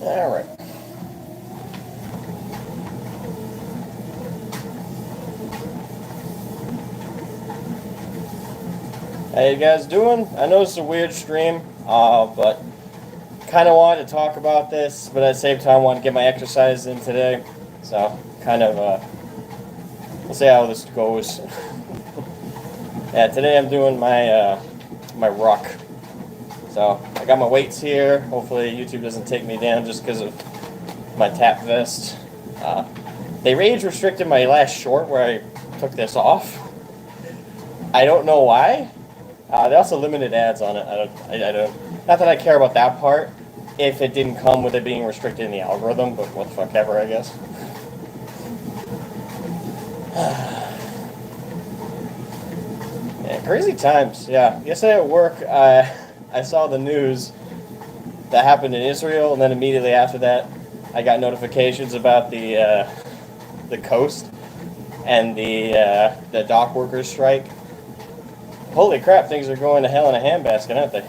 All right. How you guys doing? I know it's a weird stream, but kind of wanted to talk about this, but at the same time wanted to get my exercise in today. So we'll see how this goes. Yeah, today I'm doing my ruck. So I got my weights here. Hopefully YouTube doesn't take me down just because of my tap vest. They rage restricted my last short where I took this off. I don't know why. They also limited ads on it. I don't. Not that I care about that part. If it didn't come with it being restricted in the algorithm, but what the fuck ever, I guess. Yeah, crazy times. Yeah, yesterday at work, I saw the news that happened in Israel, and then immediately after that, I got notifications about the coast and the dock workers strike. Holy crap, things are going to hell in a handbasket, aren't they?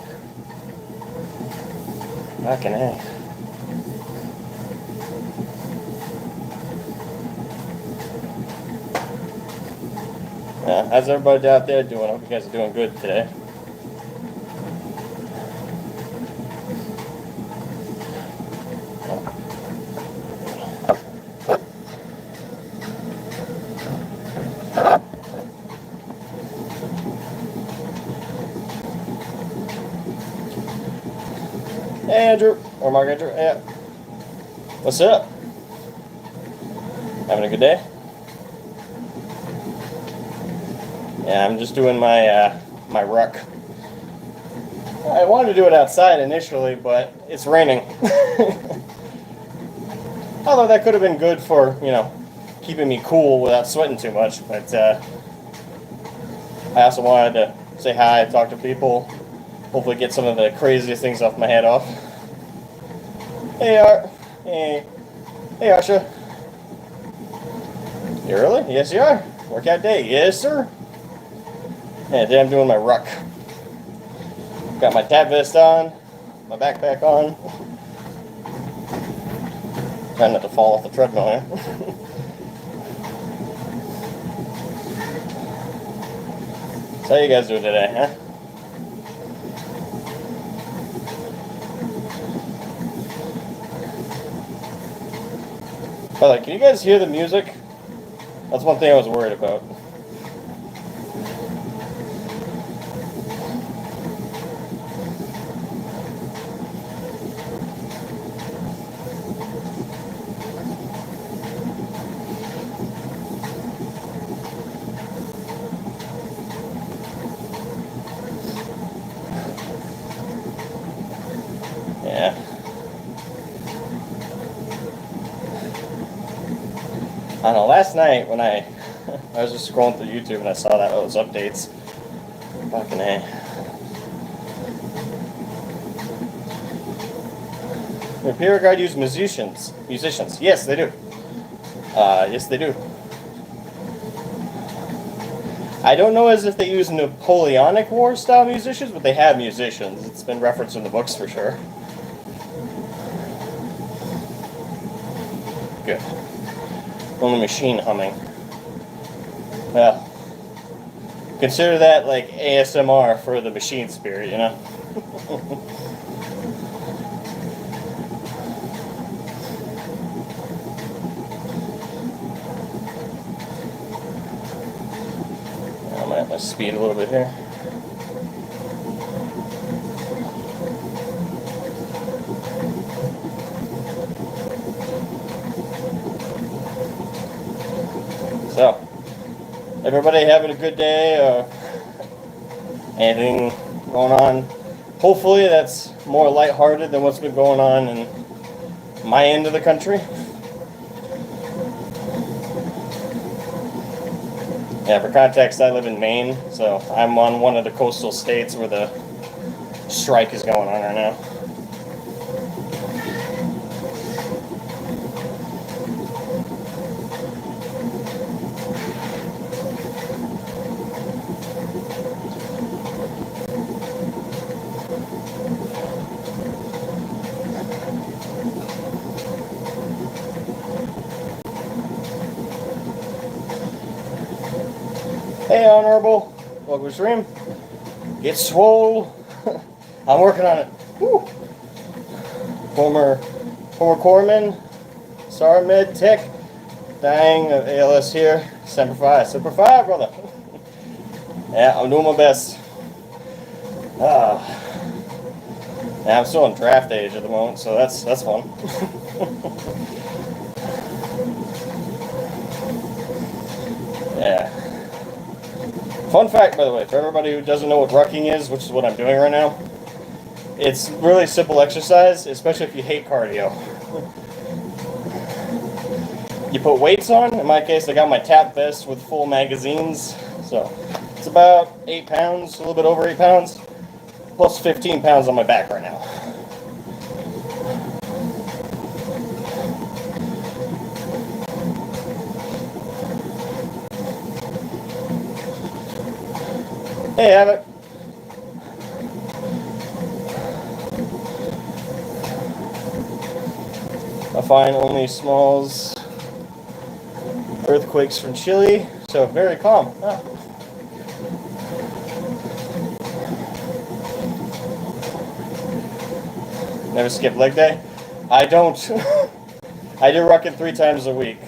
Fucking heck. How's everybody out there doing? I hope you guys are doing good today. Hey, Andrew. Or Mark Andrew. Yeah. What's up? Having a good day? Yeah, I'm just doing my ruck. I wanted to do it outside initially, but it's raining. Although that could have been good for, keeping me cool without sweating too much. But I also wanted to say hi, talk to people, hopefully get some of the craziest things off my head off. Hey, Art. Hey, Arsha. You early? Yes, you are. Workout day. Yes, sir. Yeah, today I'm doing my ruck. Got my tap vest on, my backpack on. Trying not to fall off the treadmill here. So how you guys doing today, huh? By the way, can you guys hear the music? That's one thing I was worried about. Yeah. I don't know, last night when I was just scrolling through YouTube and I saw that those updates. Fucking A. Repair guide use musicians. Yes, they do. Yes, they do. I don't know as if they use Napoleonic War style musicians, but they have musicians. It's been referenced in the books for sure. Good. Only machine humming. Well, consider that like ASMR for the machine spirit, you know? I might have to speed a little bit here. So, everybody having a good day? Anything going on? Hopefully that's more lighthearted than what's been going on in my end of the country. Yeah, for context, I live in Maine, so I'm on one of the coastal states where the strike is going on right now. down, Herbal. Welcome to stream. Get swole. I'm working on it. Woo. Former corpsman. Star Mid Tech. Dying of ALS here. Semper Fi, brother. Yeah, I'm doing my best. Yeah, I'm still in draft age at the moment, so that's fun. Yeah. Fun fact, by the way, for everybody who doesn't know what rucking is, which is what I'm doing right now, it's really simple exercise, especially if you hate cardio. You put weights on. In my case, I got my tap vest with full magazines, so it's about 8 pounds, a little bit over 8 pounds, plus 15 pounds on my back right now. Hey, Abbott. I find only smalls, earthquakes from Chile, so very calm. Ah. Never skip leg day? I don't. I do rucking 3 times a week.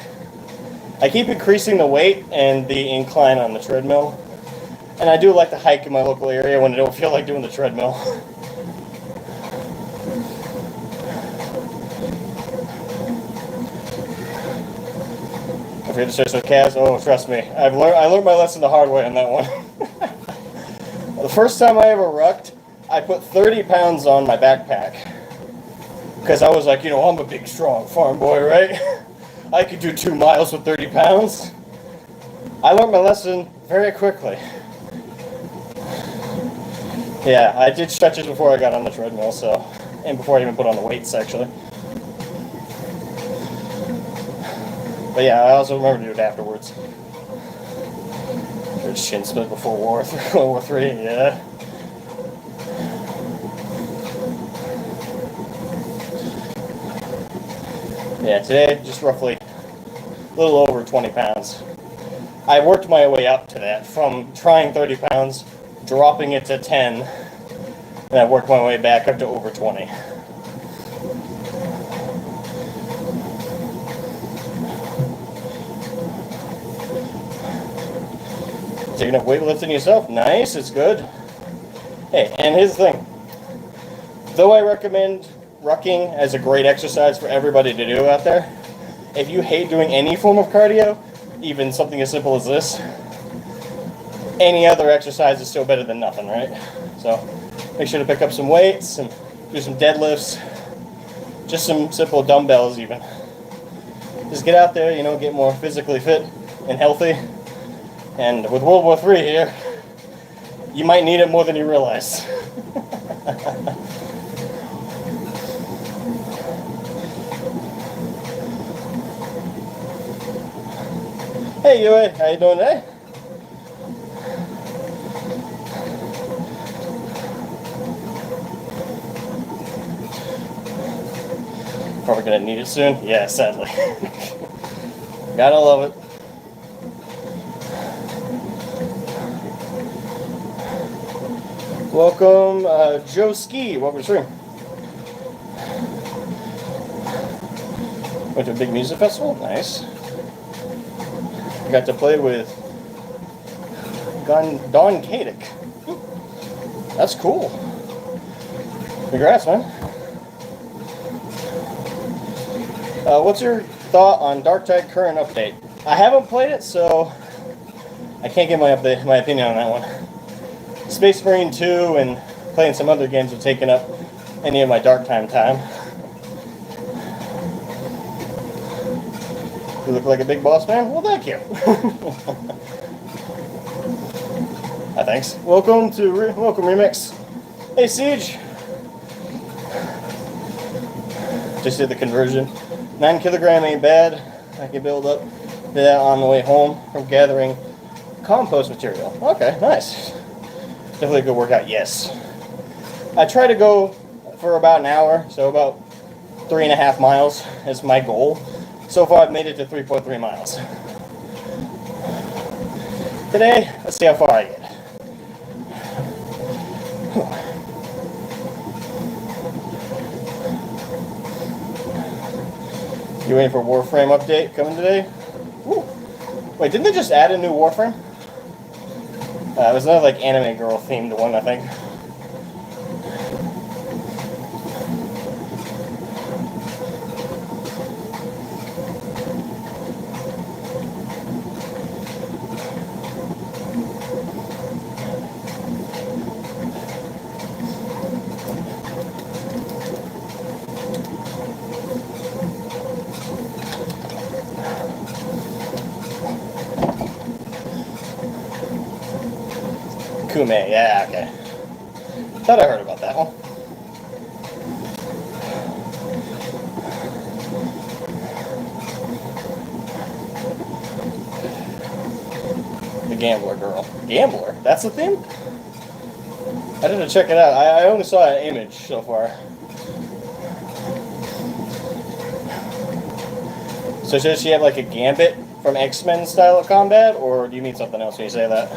I keep increasing the weight and the incline on the treadmill. And I do like to hike in my local area when I don't feel like doing the treadmill. If you're to with calves, oh, trust me, I learned my lesson the hard way on that one. The first time I ever rucked, I put 30 pounds on my backpack. Because I was like, you know, I'm a big, strong farm boy, right? I could do 2 miles with 30 pounds. I learned my lesson very quickly. Yeah, I did stretches before I got on the treadmill, so, and before I even put on the weights, actually. But yeah, I also remember to do it afterwards. There's shin split before World War III, yeah. Yeah, today, just roughly a little over 20 pounds. I worked my way up to that from trying 30 pounds, dropping it to 10, and I worked my way back up to over 20. Taking up weightlifting yourself? Nice, it's good. Hey, and here's the thing. Though I recommend rucking as a great exercise for everybody to do out there, if you hate doing any form of cardio, even something as simple as this, any other exercise is still better than nothing, right? So make sure to pick up some weights and do some deadlifts, just some simple dumbbells even. Just get out there, you know, get more physically fit and healthy. And with World War III here, you might need it more than you realize. Hey, Yue, how you doing today? Probably gonna need it soon. Yeah, sadly. Gotta love it. Welcome, Joe Ski. Welcome to stream. Went to a big music festival. Nice. Got to play with Don Kadick. That's cool. Congrats, man. What's your thought on Dark Tide current update? I haven't played it, so I can't give my opinion on that one. Space Marine 2 and playing some other games have taken up any of my Dark Time time. You look like a big boss man? Well, thank you. Thanks. Welcome Remix. Hey, Siege. Just did the conversion. 9 kilogram ain't bad. I can build up that on the way home from gathering compost material. Okay, nice. Definitely a good workout, yes. I try to go for about an hour, so about 3.5 miles is my goal. So far, I've made it to 3.3 miles. Today, let's see how far I get. You waiting for Warframe update coming today? Ooh. Wait, didn't they just add a new Warframe? It was another like anime girl themed one, I think. Kume, yeah, okay. Thought I heard about that one. The Gambler girl. Gambler? That's the theme? I didn't check it out. I only saw an image so far. So does she have like a gambit from X-Men style of combat, or do you mean something else when you say that?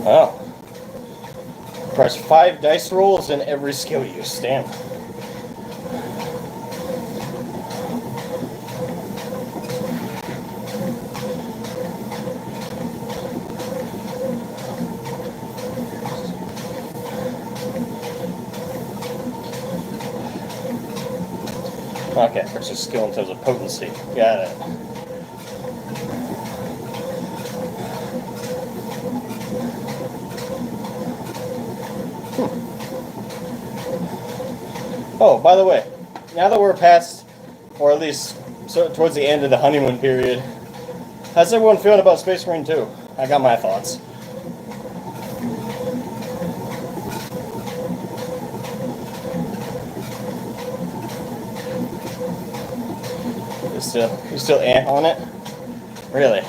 Oh. Press 5 dice rolls in every skill use. Damn. Okay, versus skill in terms of potency. Got it. Oh, by the way, now that we're past, or at least towards the end of the honeymoon period, how's everyone feeling about Space Marine 2? I got my thoughts. You still on it? Really?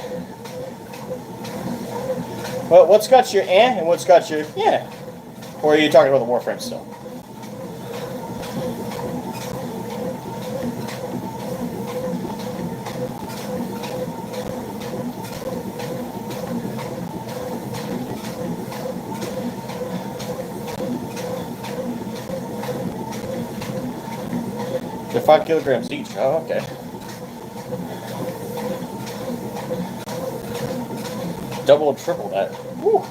Well, what's got your and what's got your yeah? Or are you talking about the Warframe still? They're 5 kilograms each. Oh, okay. Double or triple that. Woo.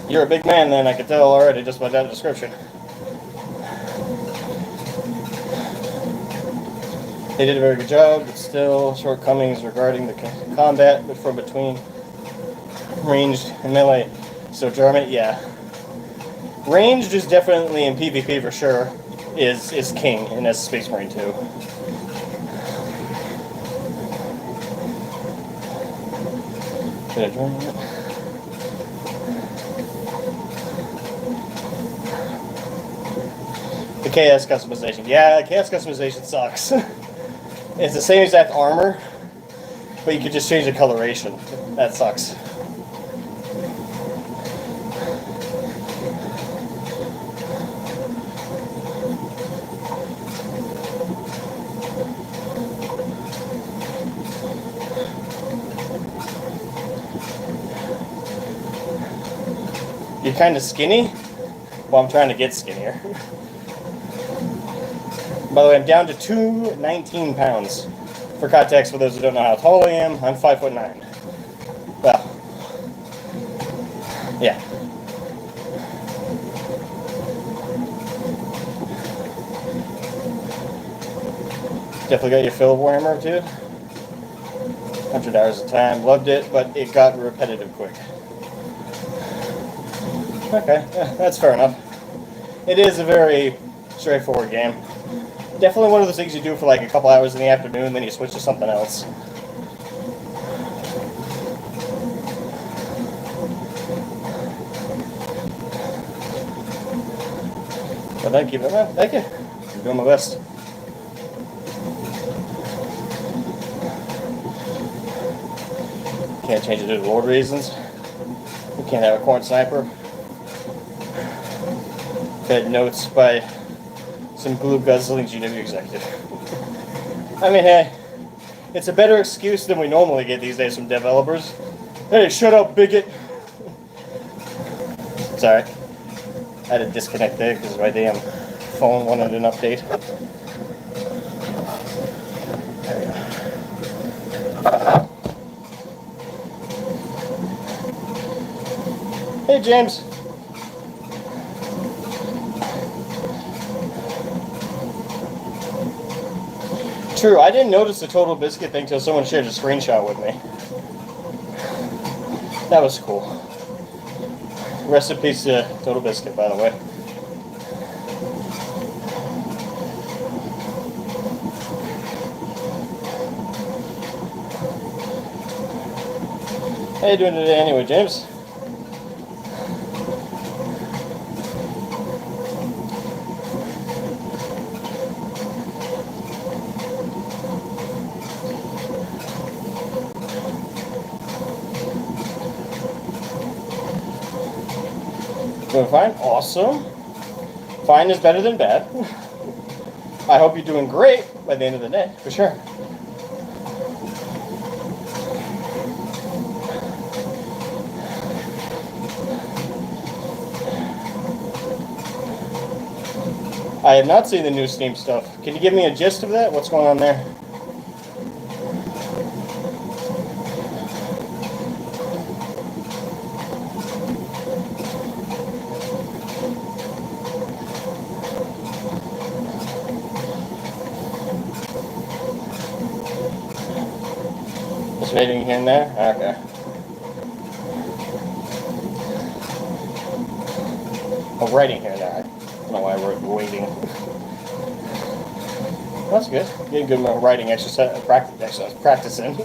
You're a big man then, I can tell already just by that description. They did a very good job, but still shortcomings regarding the combat, but from between ranged and melee. So Jarman, yeah. Ranged is definitely in PvP for sure, is king in this Space Marine 2. Should I join it? The KS customization. Yeah, KS customization sucks. It's the same exact armor, but you could just change the coloration. That sucks. You're kind of skinny? Well, I'm trying to get skinnier. By the way, I'm down to 219 pounds. For context, for those who don't know how tall I am, I'm 5'9". Well, yeah. Definitely got your fill of Warhammer too. 100 hours of time, loved it, but it got repetitive quick. Okay, yeah, that's fair enough. It is a very straightforward game. Definitely one of those things you do for like a couple hours in the afternoon, then you switch to something else. But thank you, man. Thank you. I'm doing my best. Can't change it due to Lord reasons. We can't have a corn sniper. Fed notes by some glue guzzling GW executive. I mean, hey, it's a better excuse than we normally get these days from developers. Hey, shut up, bigot. Sorry. I had to disconnect there because my damn phone wanted an update. There we go. Hey, James. True, I didn't notice the Total Biscuit thing till someone shared a screenshot with me. That was cool. Rest in peace to Total Biscuit, by the way. How you doing today anyway, James? Doing fine? Awesome. Fine is better than bad. I hope you're doing great by the end of the day, for sure. I have not seen the new Steam stuff. Can you give me a gist of that? What's going on there? Just waiting here and there? Okay. Oh, writing here and there. I don't know why we're waiting. That's good. Getting good writing exercise, practicing.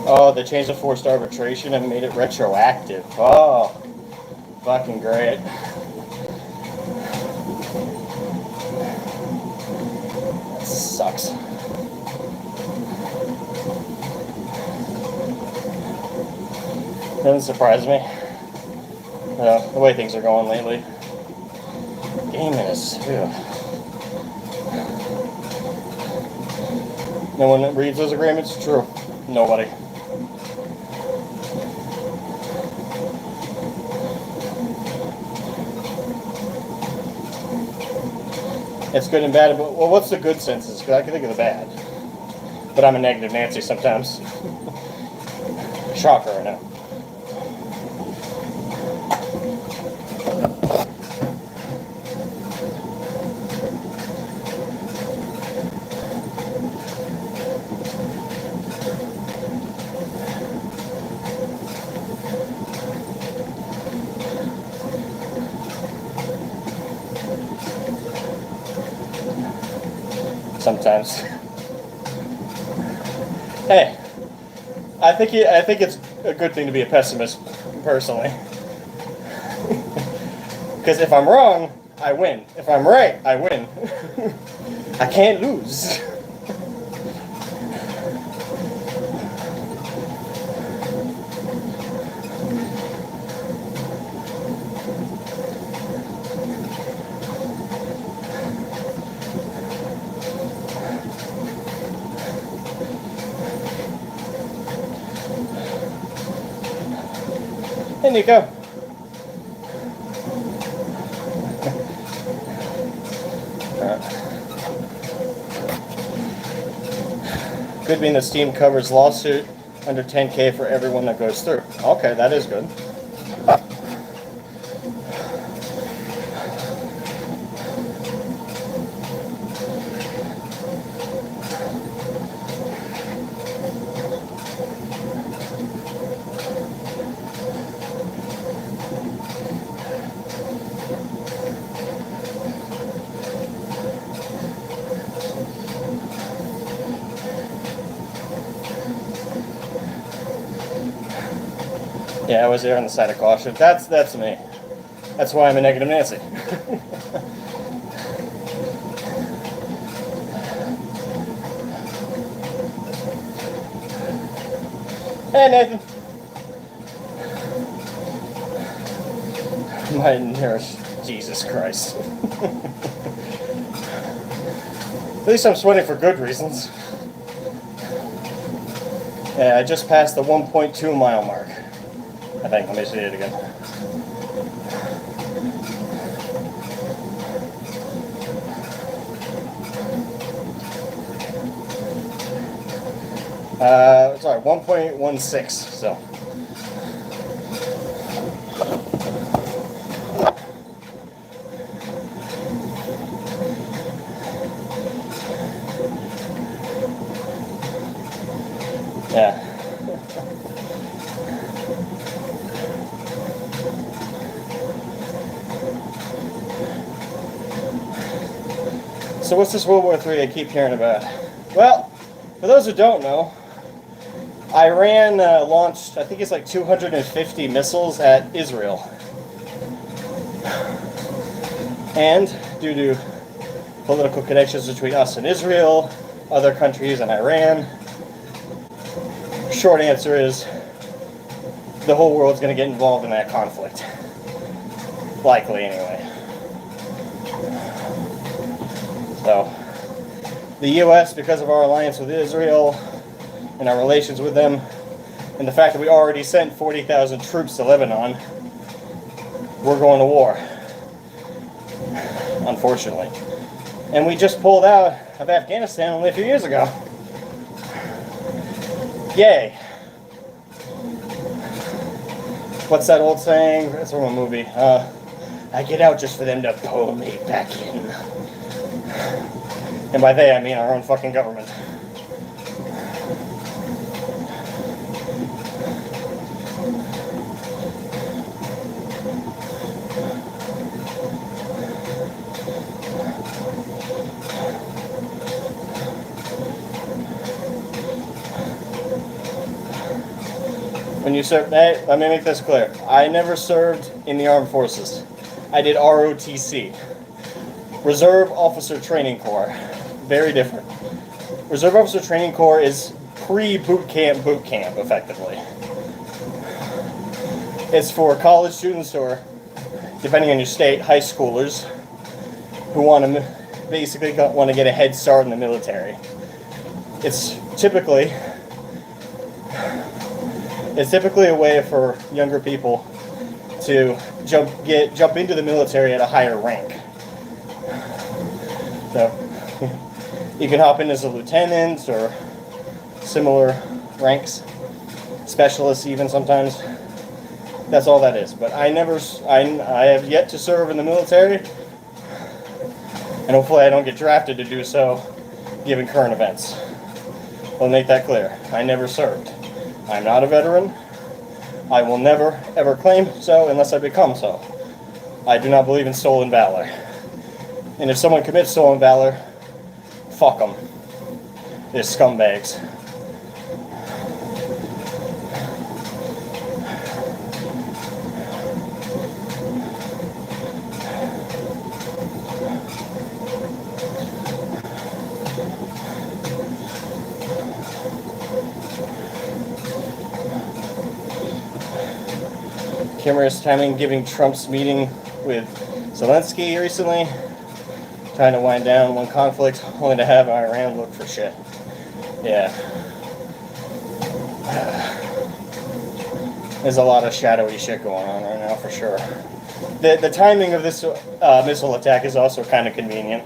Oh, they changed the forced arbitration and made it retroactive. Oh, fucking great. That sucks. Doesn't surprise me. The way things are going lately. Gaming is... No one reads those agreements? True. Nobody. It's good and bad, but well, what's the good senses? Because I can think of the bad. But I'm a negative Nancy sometimes. Shocker, I know. Sometimes. Hey, I think it's a good thing to be a pessimist, personally. Because if I'm wrong, I win. If I'm right, I win. I can't lose. Hey, Nico. Could mean that Steam covers lawsuit under 10K for everyone that goes through. Okay, that is good. Yeah, I was there on the side of caution. That's me. That's why I'm a negative Nancy. Hey, Nathan. My nurse. Jesus Christ. At least I'm sweating for good reasons. Yeah, I just passed the 1.2 mile mark. I think. Let me see it again. Sorry, 1.16, so. Yeah. So what's this World War III I keep hearing about? Well, for those who don't know, Iran launched, I think it's like 250 missiles at Israel. And due to political connections between us and Israel, other countries and Iran, short answer is the whole world's going to get involved in that conflict. Likely, anyway. So, the U.S., because of our alliance with Israel and our relations with them, and the fact that we already sent 40,000 troops to Lebanon, we're going to war. Unfortunately. And we just pulled out of Afghanistan only a few years ago. Yay. What's that old saying? It's from a movie. I get out just for them to pull me back in. And by they, I mean our own fucking government. When you serve, hey, let me make this clear. I never served in the armed forces. I did ROTC. Reserve Officer Training Corps. Very different. Reserve Officer Training Corps is pre-boot camp, effectively. It's for college students or, depending on your state, high schoolers who want to basically want to get a head start in the military. It's typically a way for younger people to jump into the military at a higher rank. So you can hop in as a lieutenant or similar ranks, specialists even sometimes. That's all that is. But I have yet to serve in the military, and hopefully I don't get drafted to do so given current events. I'll make that clear. I never served. I'm not a veteran. I will never, ever claim so unless I become so. I do not believe in stolen valor. And if someone commits stolen valor, fuck them. They're scumbags. Humorous timing giving Trump's meeting with Zelensky recently, trying to wind down one conflict, only to have Iran look for shit. Yeah. There's a lot of shadowy shit going on right now, for sure. The timing of this missile attack is also kind of convenient.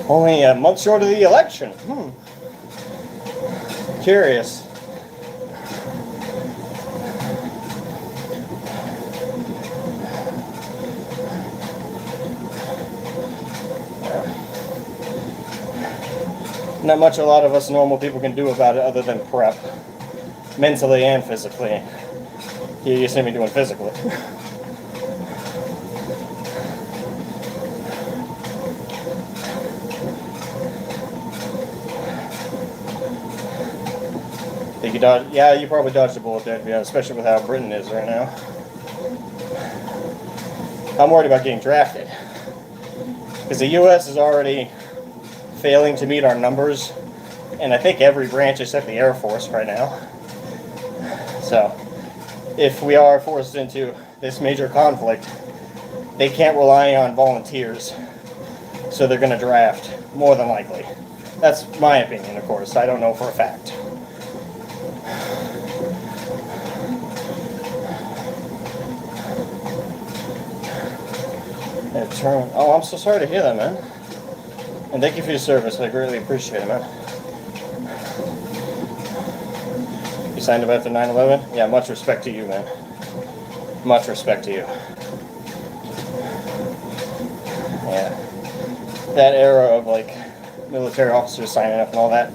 Only a month short of the election. Curious. Not much a lot of us normal people can do about it other than prep. Mentally and physically. You see me doing physically. Think you dodged? Yeah, you probably dodged a bullet there, to be honest, especially with how Britain is right now. I'm worried about getting drafted. Because the U.S. is already failing to meet our numbers, and I think every branch except the Air Force right now. So, if we are forced into this major conflict, they can't rely on volunteers, so they're going to draft, more than likely. That's my opinion, of course. I don't know for a fact. Oh, I'm so sorry to hear that, man. And thank you for your service. I greatly appreciate it, man. You signed up after 9/11? Yeah, much respect to you, man. Much respect to you. Yeah. That era of, like, military officers signing up and all that.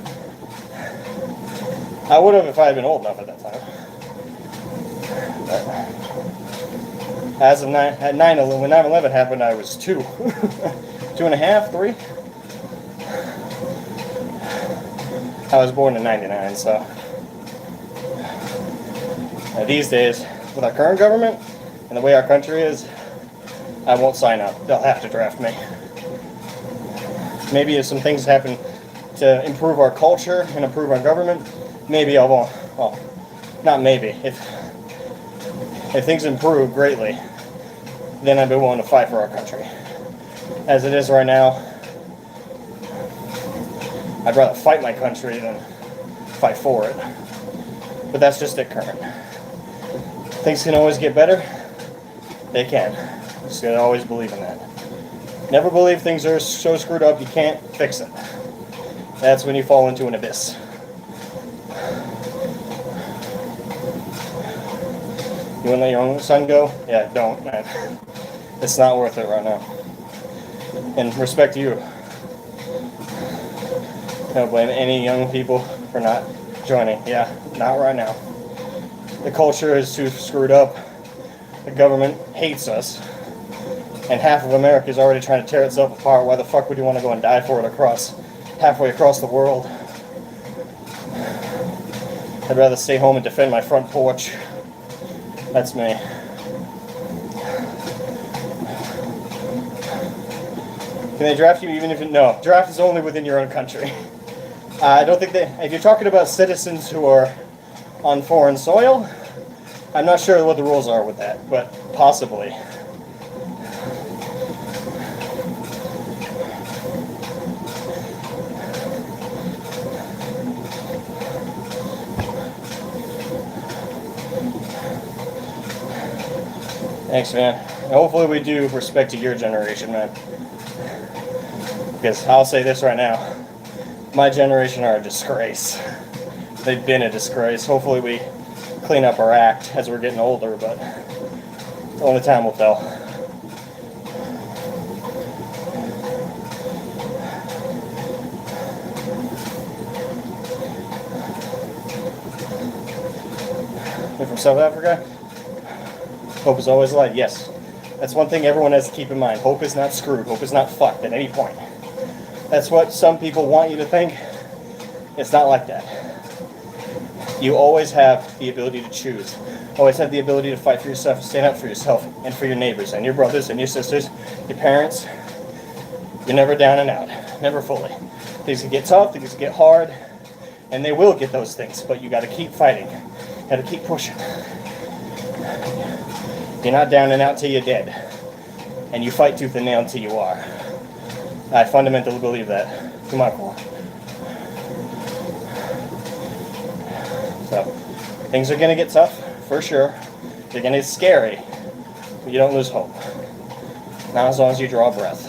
I would have if I had been old enough at that time. But as of at 9/11, when 9/11 happened, I was 2. 2.5, 3? I was born in 99, so. These days, with our current government and the way our country is, I won't sign up. They'll have to draft me. Maybe if some things happen to improve our culture and improve our government, maybe I won't. Well, not maybe. If things improve greatly, then I'd be willing to fight for our country. As it is right now, I'd rather fight my country than fight for it. But that's just it current. Things can always get better. They can. Just gotta always believe in that. Never believe things are so screwed up you can't fix it. That's when you fall into an abyss. You wanna let your own son go? Yeah, don't, man. It's not worth it right now. And respect to you. I don't blame any young people for not joining. Yeah, not right now. The culture is too screwed up. The government hates us. And half of America is already trying to tear itself apart. Why the fuck would you want to go and die for it halfway across the world? I'd rather stay home and defend my front porch. That's me. Can they draft you even if no? Draft is only within your own country. I don't think if you're talking about citizens who are on foreign soil, I'm not sure what the rules are with that, but possibly. Thanks, man. And hopefully we do respect to your generation, man. Because I'll say this right now. My generation are a disgrace. They've been a disgrace. Hopefully we clean up our act as we're getting older, but only time will tell. You're from South Africa? Hope is always alive. Yes. That's one thing everyone has to keep in mind. Hope is not screwed. Hope is not fucked at any point. That's what some people want you to think. It's not like that. You always have the ability to choose. Always have the ability to fight for yourself, stand up for yourself, and for your neighbors, and your brothers, and your sisters, your parents. You're never down and out. Never fully. Things can get tough, things can get hard, and they will get those things, but you gotta keep fighting. You gotta keep pushing. You're not down and out till you're dead. And you fight tooth and nail until you are. I fundamentally believe that. To my core. So, things are going to get tough, for sure. They're going to get scary. But you don't lose hope. Not as long as you draw a breath.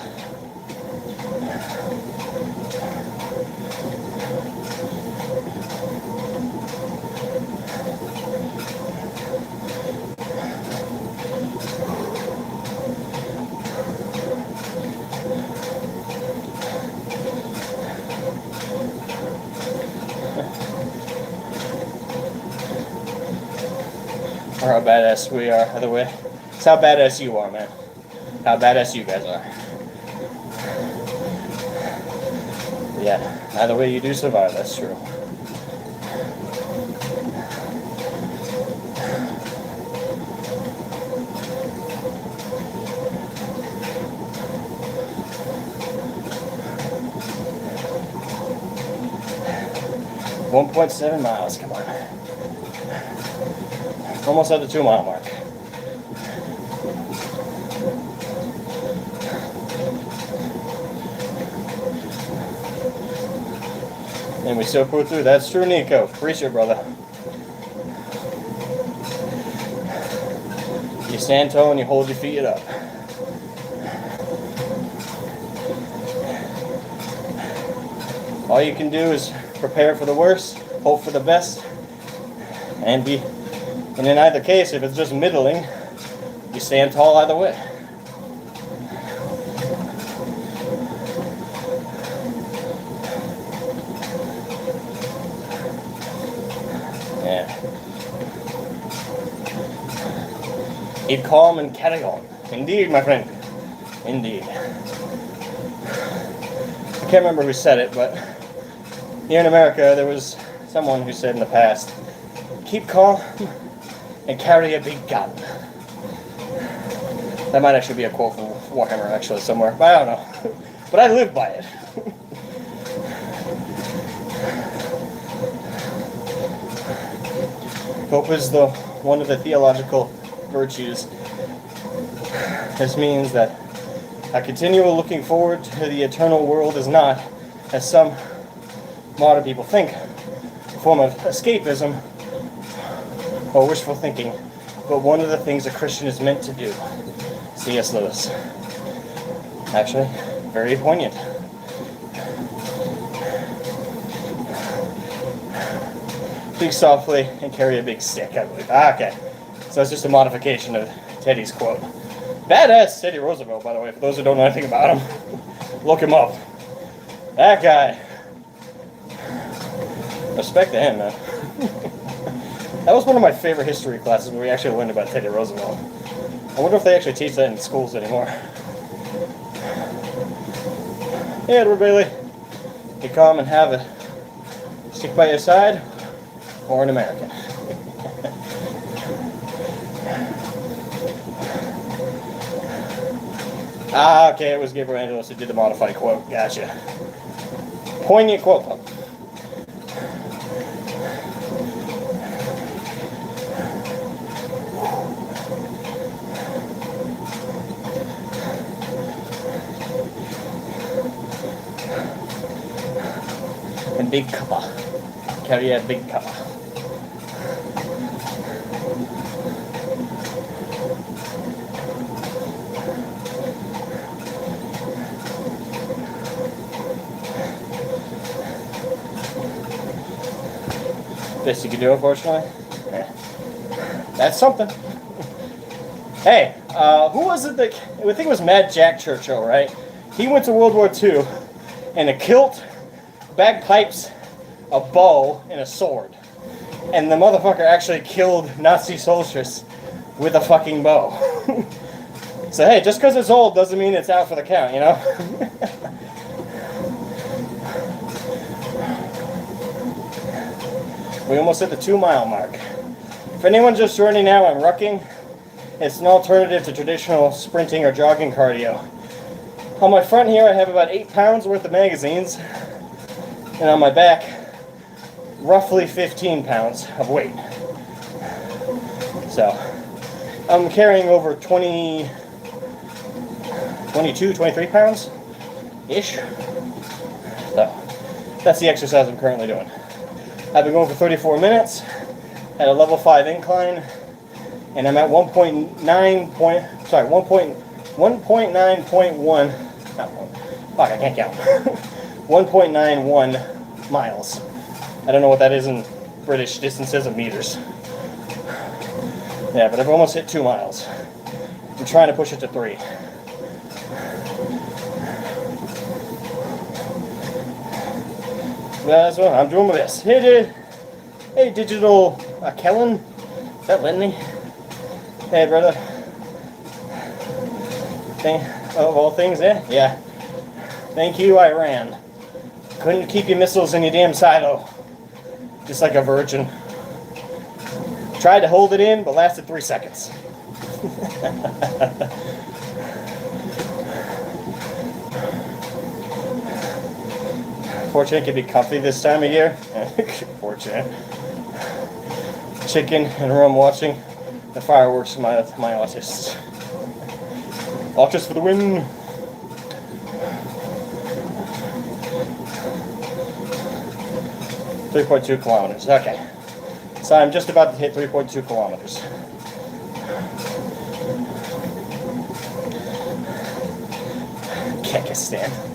Or how badass we are, either way. It's how badass you are, man. How badass you guys are. But yeah, either way you do survive, that's true. 1.7 miles, come on. Almost at the 2 mile mark. And we still pull through. That's true, Nico. Appreciate it, brother. You stand tall and you hold your feet up. All you can do is prepare for the worst, hope for the best, and in either case, if it's just middling, you stand tall either way. Yeah. Keep calm and carry on. Indeed, my friend. Indeed. I can't remember who said it, but here in America, there was someone who said in the past, keep calm and carry a big gun. That might actually be a quote from Warhammer, actually, somewhere. But I don't know. But I live by it. Hope is one of the theological virtues. This means that a continual looking forward to the eternal world is not, as some modern people think, a form of escapism or wishful thinking, but one of the things a Christian is meant to do. C.S. Lewis. Actually, very poignant. Speak softly and carry a big stick, I believe. Okay. So it's just a modification of Teddy's quote. Badass Teddy Roosevelt, by the way, for those who don't know anything about him. Look him up. That guy. Respect to him, man. That was one of my favorite history classes where we actually learned about Teddy Roosevelt. I wonder if they actually teach that in schools anymore. Hey, Edward Bailey. You come and have a stick by your side, or an American. Ah, okay, it was Gabriel Angelos who did the modified quote. Gotcha. Poignant quote. And big cuppa. Carry a big cuppa. Best you can do, unfortunately. Yeah. That's something. Hey, who was it that, I think it was Mad Jack Churchill, right? He went to World War II in a kilt, bagpipes, a bow, and a sword. And the motherfucker actually killed Nazi soldiers with a fucking bow. So hey, just because it's old doesn't mean it's out for the count, you know? We almost hit the 2 mile mark. For anyone just joining now, I'm rucking. It's an alternative to traditional sprinting or jogging cardio. On my front here, I have about 8 pounds worth of magazines. And on my back, roughly 15 pounds of weight. So, I'm carrying over 22, 23 pounds-ish. So, that's the exercise I'm currently doing. I've been going for 34 minutes at a level 5 incline, and I'm at 1.91 miles. I don't know what that is in British distances of meters. Yeah, but I've almost hit 2 miles. I'm trying to push it to 3. That's what I'm doing my best. Hey, Digital Kellen. Is that Lenny? Hey, brother. Of all things, yeah. Thank you, Iran. Couldn't keep your missiles in your damn silo. Just like a virgin. Tried to hold it in, but lasted 3 seconds. Fortunate it can be comfy this time of year. Fortunate. Chicken and rum watching the fireworks for my artists. Artists for the win! 3.2 kilometers. Okay. So I'm just about to hit 3.2 kilometers. Kyrgyzstan.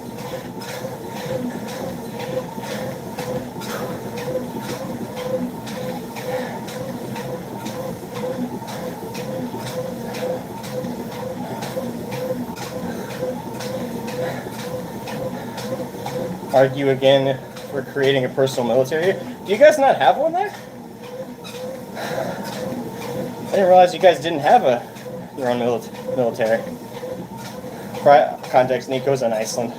Argue again for creating a personal military. Do you guys not have one there? I didn't realize you guys didn't have your own military. For context, Nico's in Iceland.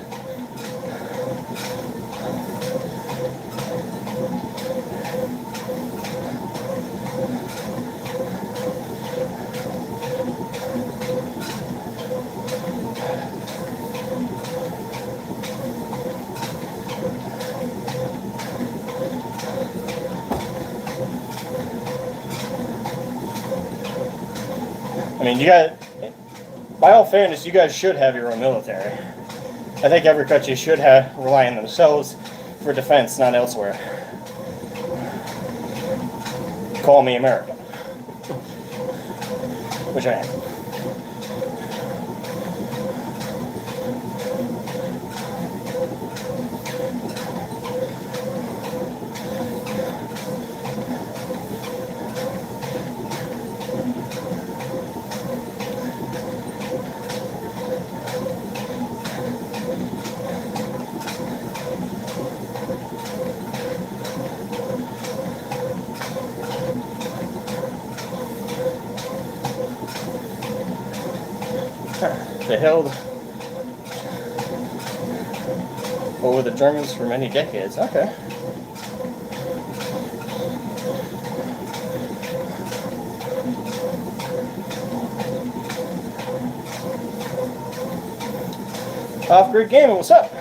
I mean, you guys, by all fairness, you guys should have your own military. I think every country should rely on themselves for defense, not elsewhere. Call me American. Which I am. They held over the Germans for many decades. Okay. Off-grid gaming, what's up?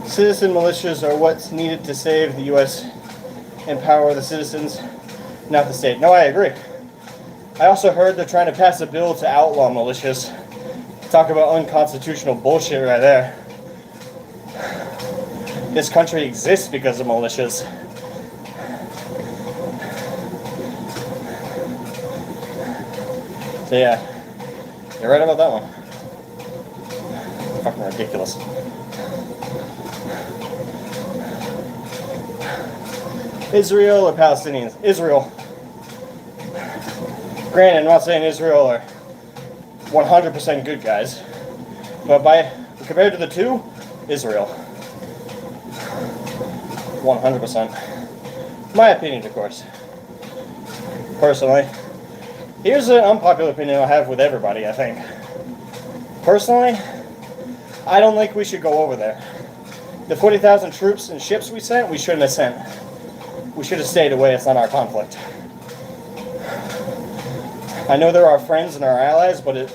Citizen militias are what's needed to save the U.S. Empower the citizens, not the state. No, I agree. I also heard they're trying to pass a bill to outlaw militias. Talk about unconstitutional bullshit right there. This country exists because of militias. So yeah, you're right about that one. Fucking ridiculous. Israel or Palestinians? Israel. Granted, I'm not saying Israel are 100% good guys, but compared to the two, Israel. 100%. My opinion, of course. Personally. Here's an unpopular opinion I have with everybody, I think. Personally, I don't think we should go over there. The 40,000 troops and ships we sent, we shouldn't have sent. We should have stayed away. It's not our conflict. I know they're our friends and our allies, but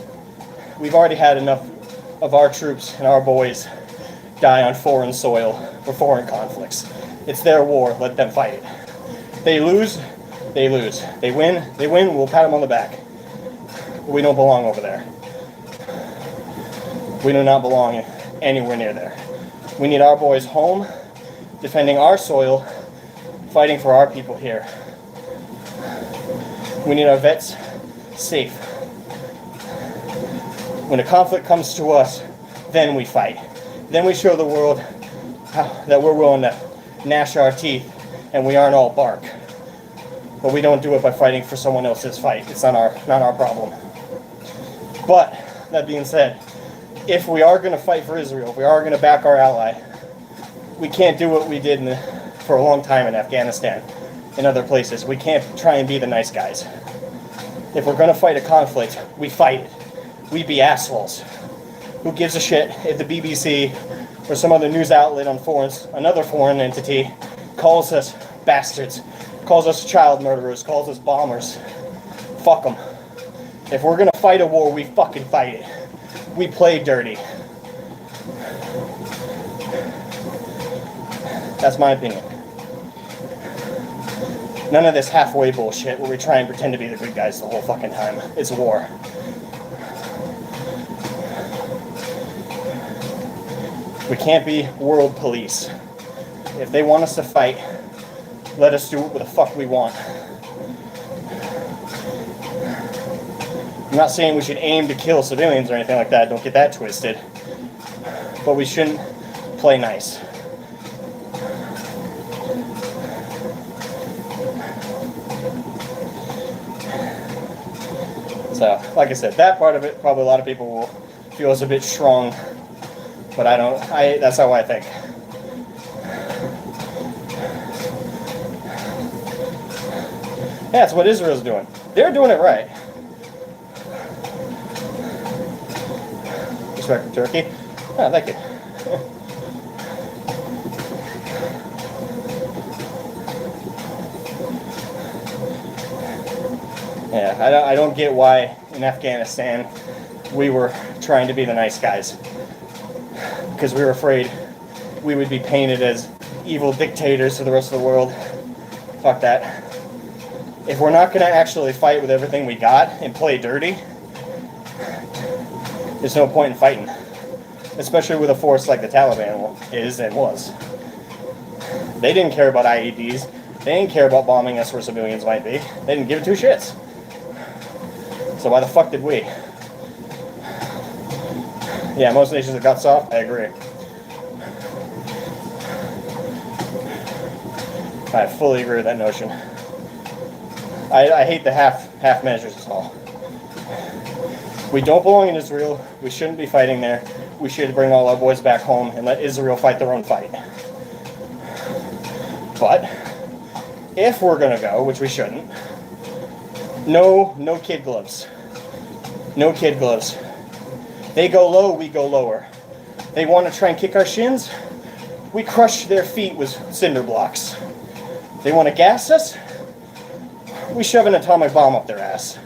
we've already had enough of our troops and our boys die on foreign soil for foreign conflicts. It's their war. Let them fight it. They lose, they lose. They win, we'll pat them on the back. We don't belong over there. We do not belong anywhere near there. We need our boys home, defending our soil, fighting for our people here. We need our vets safe. When a conflict comes to us, then we fight. Then we show the world that we're willing to gnash our teeth and we aren't all bark. But we don't do it by fighting for someone else's fight. It's not our problem. But that being said, if we are going to fight for Israel, if we are going to back our ally, we can't do what we did for a long time in Afghanistan and other places. We can't try and be the nice guys. If we're going to fight a conflict, we fight it. We be assholes. Who gives a shit if the BBC or some other news outlet on another foreign entity calls us bastards, calls us child murderers, calls us bombers? Fuck them. If we're going to fight a war, we fucking fight it. We play dirty. That's my opinion. None of this halfway bullshit where we try and pretend to be the good guys the whole fucking time. It's war. We can't be world police. If they want us to fight, let us do what the fuck we want. I'm not saying we should aim to kill civilians or anything like that, don't get that twisted. But we shouldn't play nice. So, like I said, that part of it, probably a lot of people will feel is a bit strong, but that's how I think. Yeah, that's what Israel's doing. They're doing it right. Respect for Turkey. Oh, thank you. Yeah, I don't get why in Afghanistan we were trying to be the nice guys. Because we were afraid we would be painted as evil dictators to the rest of the world. Fuck that. If we're not going to actually fight with everything we got and play dirty, there's no point in fighting. Especially with a force like the Taliban is and was. They didn't care about IEDs. They didn't care about bombing us where civilians might be. They didn't give two shits. So why the fuck did we? Yeah, most nations have got soft. I agree. I fully agree with that notion. I hate the half measures as well. We don't belong in Israel. We shouldn't be fighting there. We should bring all our boys back home and let Israel fight their own fight. But if we're gonna go, which we shouldn't, no kid gloves. No kid gloves. They go low, we go lower. They want to try and kick our shins, we crush their feet with cinder blocks. They want to gas us, we shove an atomic bomb up their ass.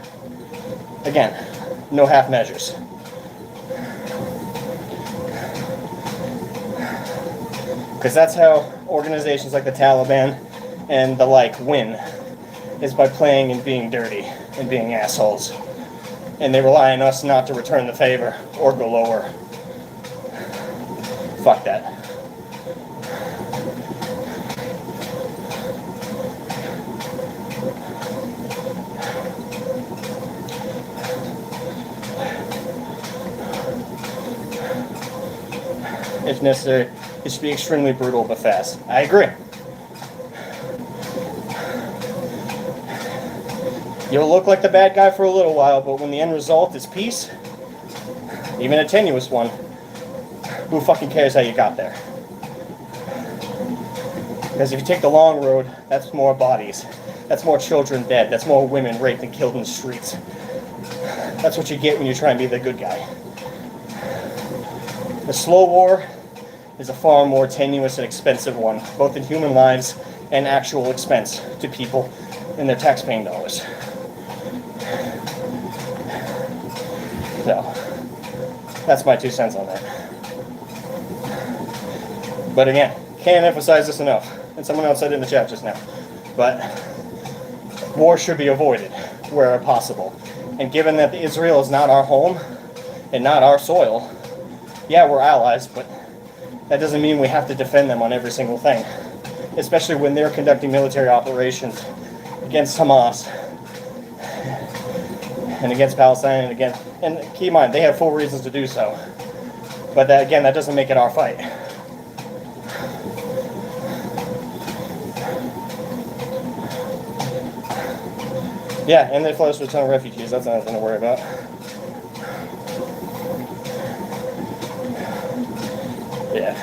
Again, no half measures. Because that's how organizations like the Taliban and the like win, is by playing and being dirty and being assholes. And they rely on us not to return the favor or go lower. Fuck that. If necessary, it should be extremely brutal but fast. I agree. You'll look like the bad guy for a little while, but when the end result is peace, even a tenuous one, who fucking cares how you got there? Because if you take the long road, that's more bodies. That's more children dead. That's more women raped and killed in the streets. That's what you get when you try and be the good guy. The slow war is a far more tenuous and expensive one, both in human lives and actual expense to people and their tax-paying dollars. So, that's my 2 cents on that. But again, can't emphasize this enough. And someone else said it in the chat just now. But war should be avoided where possible. And given that Israel is not our home and not our soil, yeah, we're allies, but that doesn't mean we have to defend them on every single thing. Especially when they're conducting military operations against Hamas and against Palestine and keep in mind, they have full reasons to do so. But that, again, that doesn't make it our fight. Yeah, and they flood us with a ton of refugees. That's not nothing to worry about. Yeah.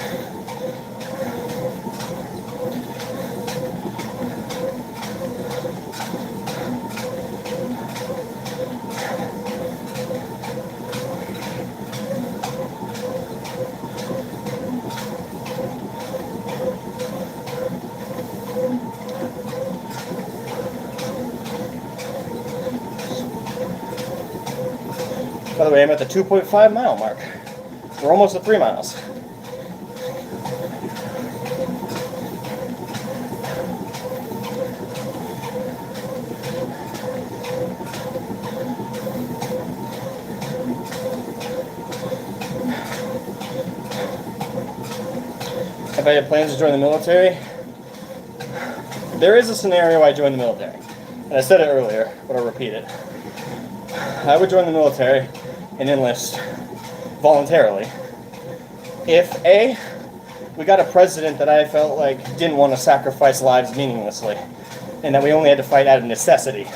By the way, I'm at the 2.5 mile mark. We're almost at 3 miles. I had plans to join the military, there is a scenario I join the military. And I said it earlier, but I'll repeat it. I would join the military and enlist voluntarily if A, we got a president that I felt like didn't want to sacrifice lives meaninglessly, and that we only had to fight out of necessity.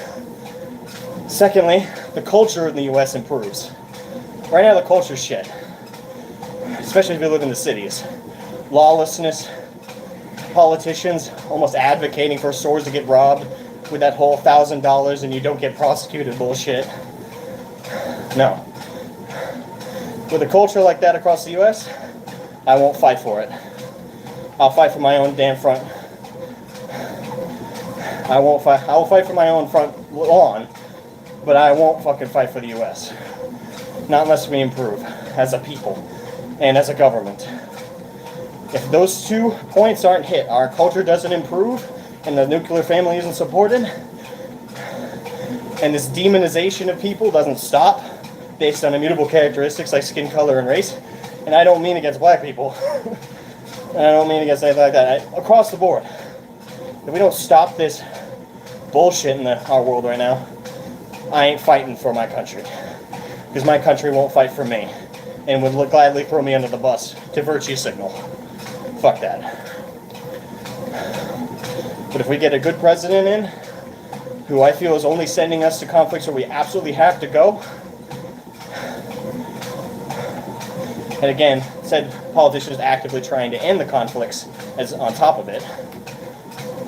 Secondly, the culture in the US improves. Right now the culture's shit, especially if you live in the cities. Lawlessness, politicians almost advocating for stores to get robbed with that whole $1,000 and you don't get prosecuted bullshit. No. With a culture like that across the US, I won't fight for it. I'll fight for my own damn front. I will fight for my own front lawn, but I won't fucking fight for the US. Not unless we improve as a people and as a government. If those 2 points aren't hit, our culture doesn't improve, and the nuclear family isn't supported, and this demonization of people doesn't stop based on immutable characteristics like skin color and race, and I don't mean against black people, and I don't mean against anything like that, across the board. If we don't stop this bullshit in our world right now, I ain't fighting for my country. Because my country won't fight for me, and would gladly throw me under the bus to virtue signal. Fuck that. But if we get a good president in, who I feel is only sending us to conflicts where we absolutely have to go, and again, said politicians actively trying to end the conflicts as on top of it,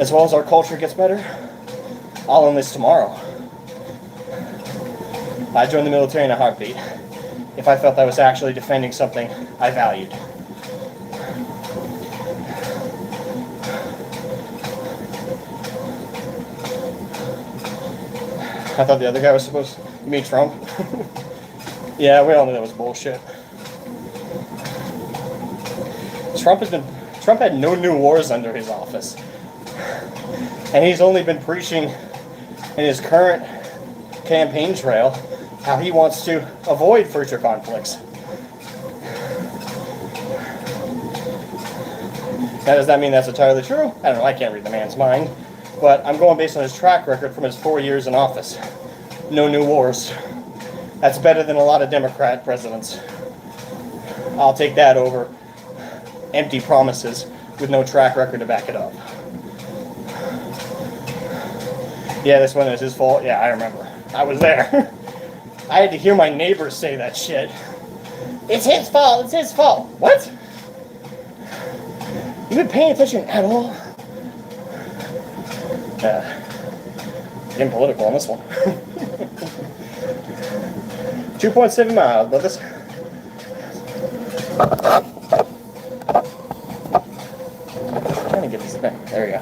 as well as our culture gets better, I'll enlist tomorrow. I'd join the military in a heartbeat if I felt I was actually defending something I valued. I thought the other guy was supposed to... You mean Trump? Yeah, we all knew that was bullshit. Trump had no new wars under his office. And he's only been preaching in his current campaign trail how he wants to avoid future conflicts. Now, does that mean that's entirely true? I don't know, I can't read the man's mind. But I'm going based on his track record from his 4 years in office. No new wars. That's better than a lot of Democrat presidents. I'll take that over empty promises with no track record to back it up. Yeah, this one is his fault. Yeah, I remember. I was there. I had to hear my neighbors say that shit. It's his fault. It's his fault. What? You been paying attention at all? Getting political on this one. 2.7 miles, brothers. Trying to get this thing. There we go.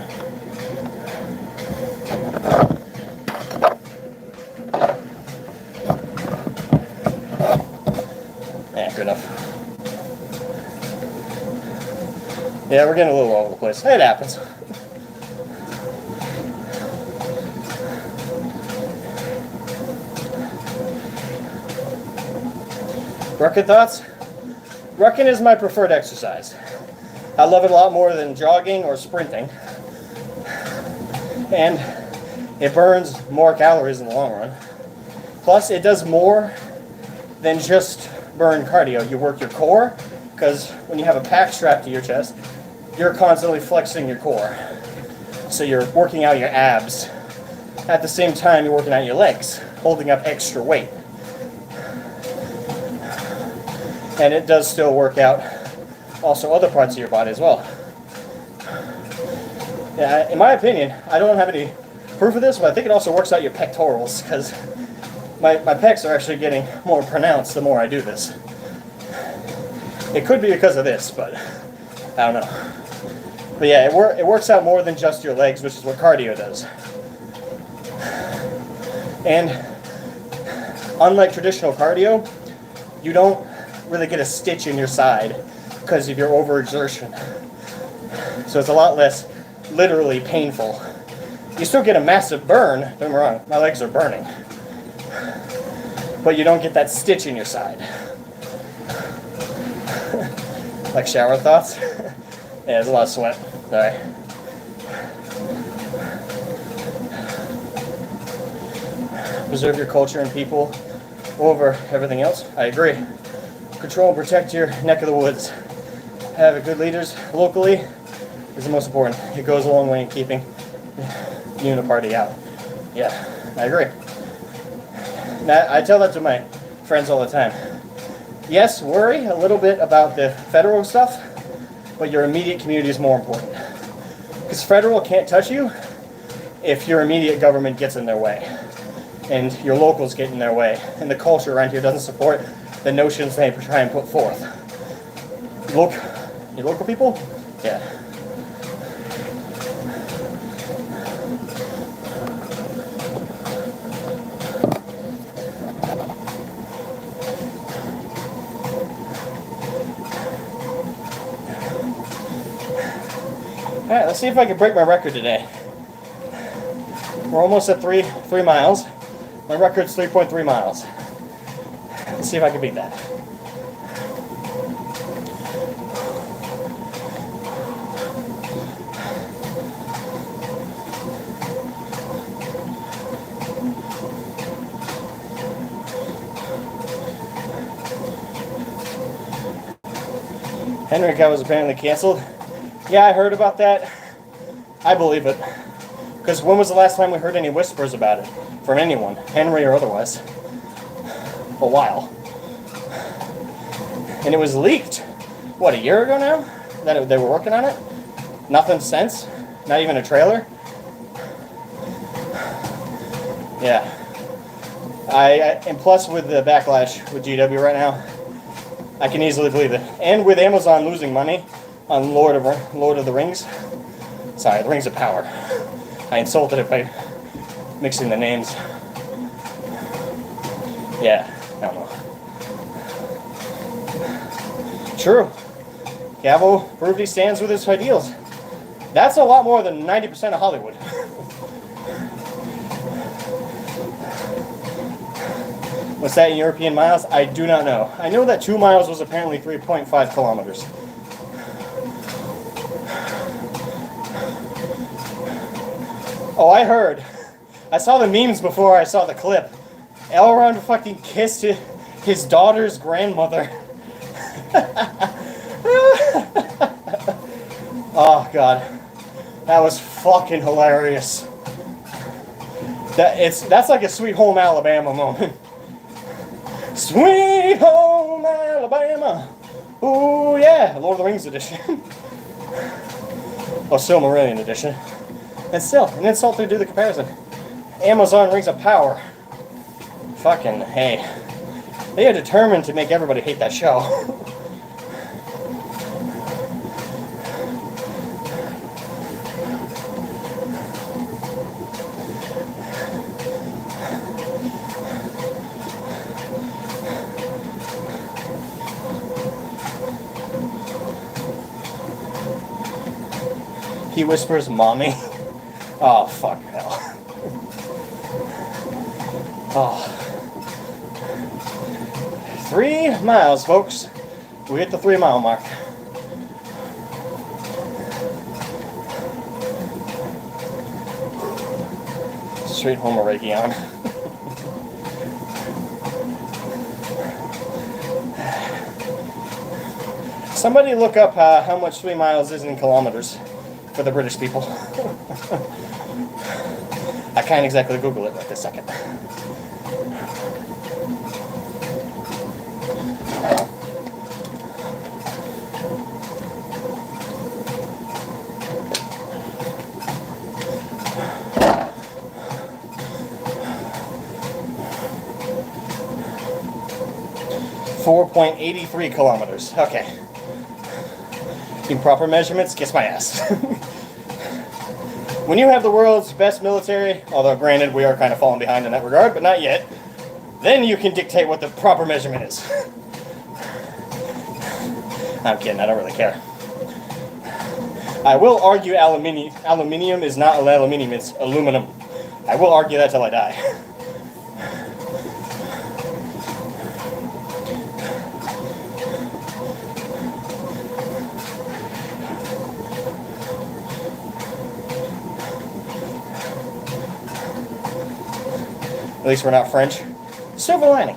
Yeah, good enough. Yeah, we're getting a little all over the place. It happens. Rucking thoughts? Rucking is my preferred exercise. I love it a lot more than jogging or sprinting. And it burns more calories in the long run. Plus, it does more than just burn cardio. You work your core, because when you have a pack strapped to your chest, you're constantly flexing your core. So you're working out your abs. At the same time, you're working out your legs, holding up extra weight. And it does still work out also other parts of your body as well. Yeah, in my opinion, I don't have any proof of this, but I think it also works out your pectorals, because my pecs are actually getting more pronounced the more I do this. It could be because of this, but I don't know. But yeah, it works out more than just your legs, which is what cardio does. And unlike traditional cardio, you don't really get a stitch in your side because of your overexertion. So it's a lot less literally painful. You still get a massive burn, don't get me wrong, my legs are burning. But you don't get that stitch in your side. Like shower thoughts? Yeah, there's a lot of sweat. Sorry. Preserve your culture and people over everything else. I agree. Control and protect your neck of the woods. Having good leaders locally is the most important. It goes a long way in keeping uniparty out. Yeah, I agree. Now, I tell that to my friends all the time. Yes, worry a little bit about the federal stuff, but your immediate community is more important. Because federal can't touch you if your immediate government gets in their way and your locals get in their way and the culture around here doesn't support the notions they try and put forth. Your local people? Yeah. Alright, let's see if I can break my record today. We're almost at 3 miles. My record's 3.3 miles. Let's see if I can beat that. Henry Cup was apparently canceled. Yeah, I heard about that. I believe it. Because when was the last time we heard any whispers about it? From anyone, Henry or otherwise? A while. And it was leaked, what, a year ago now? That they were working on it? Nothing since? Not even a trailer? Yeah. And plus with the backlash with GW right now, I can easily believe it. And with Amazon losing money on Lord of the Rings. Sorry, the Rings of Power. I insulted it by mixing the names. Yeah, I don't know. True. Cavill proved he stands with his ideals. That's a lot more than 90% of Hollywood. What's that in European miles? I do not know. I know that 2 miles was apparently 3.5 kilometers. Oh, I heard. I saw the memes before I saw the clip. Elrond fucking kissed his daughter's grandmother. Oh, God. That was fucking hilarious. That's like a Sweet Home Alabama moment. Sweet Home Alabama. Ooh, yeah. Lord of the Rings edition. Oh, Silmarillion edition. And still, an insult to do the comparison. Amazon Rings of Power. Fucking hey. They are determined to make everybody hate that show. He whispers, "Mommy." Oh, fuck hell. Oh. 3 miles, folks. We hit the 3 mile mark. Straight home Reiki on. Somebody look up how much 3 miles is in kilometers for the British people. I can't exactly Google it right this second. .83 kilometers. Okay. Improper measurements, kiss my ass. When you have the world's best military, although granted we are kind of falling behind in that regard, but not yet, then you can dictate what the proper measurement is. I'm kidding, I don't really care. I will argue aluminium is not aluminium, it's aluminum. I will argue that till I die. At least we're not French. Silver lining.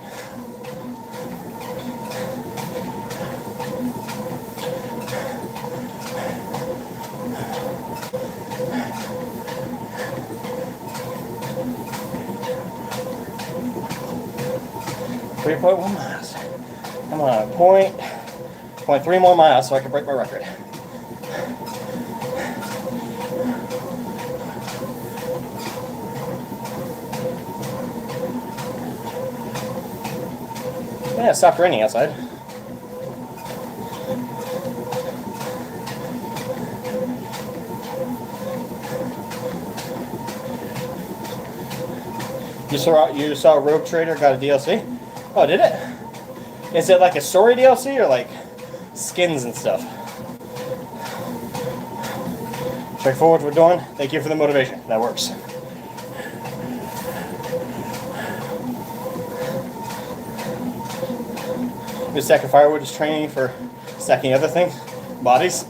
.1 miles. Come on, 0.3 more miles so I can break my record. Yeah, it stopped raining outside. You saw Rogue Trader got a DLC? Oh, did it? Is it like a story DLC or like skins and stuff? Straightforward we're doing. Thank you for the motivation. That works. This stacking firewood is training for stacking other things. Bodies.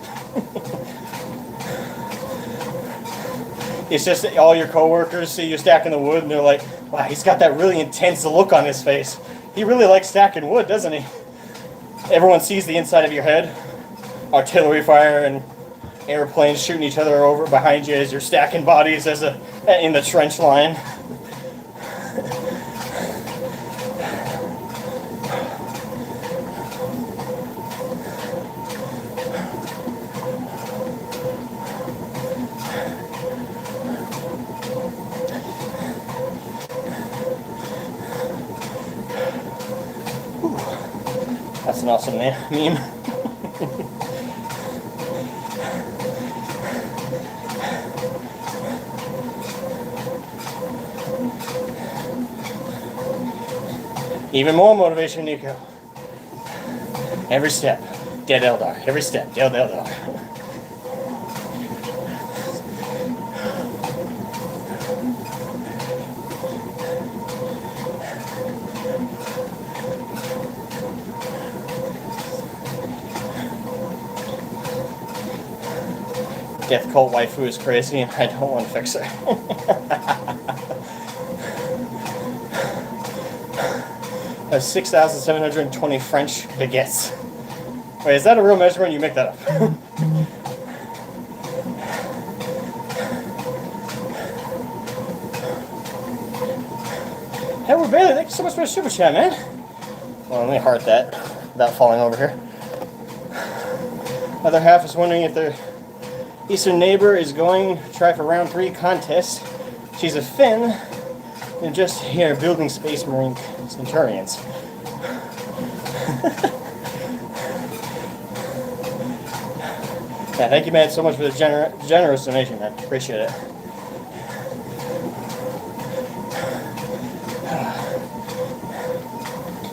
It's just all your coworkers see you stacking the wood and they're like, wow, he's got that really intense look on his face. He really likes stacking wood, doesn't he? Everyone sees the inside of your head. Artillery fire and airplanes shooting each other over behind you as you're stacking bodies in the trench line. That's an awesome meme. Even more motivation, Nico. Every step, dead Eldar. Every step, dead Eldar. Death cult waifu is crazy and I don't want to fix her. 6,720 French baguettes. Wait, is that a real measurement? You make that up. Edward Bailey, thank you so much for the super chat, man. Well, let me heart that without falling over here. Other half is wondering if their Eastern neighbor is going to try for round 3 contest. She's a Finn and just here building Space Marine Centurions. Yeah, thank you, man, so much for the generous donation, man. Appreciate it.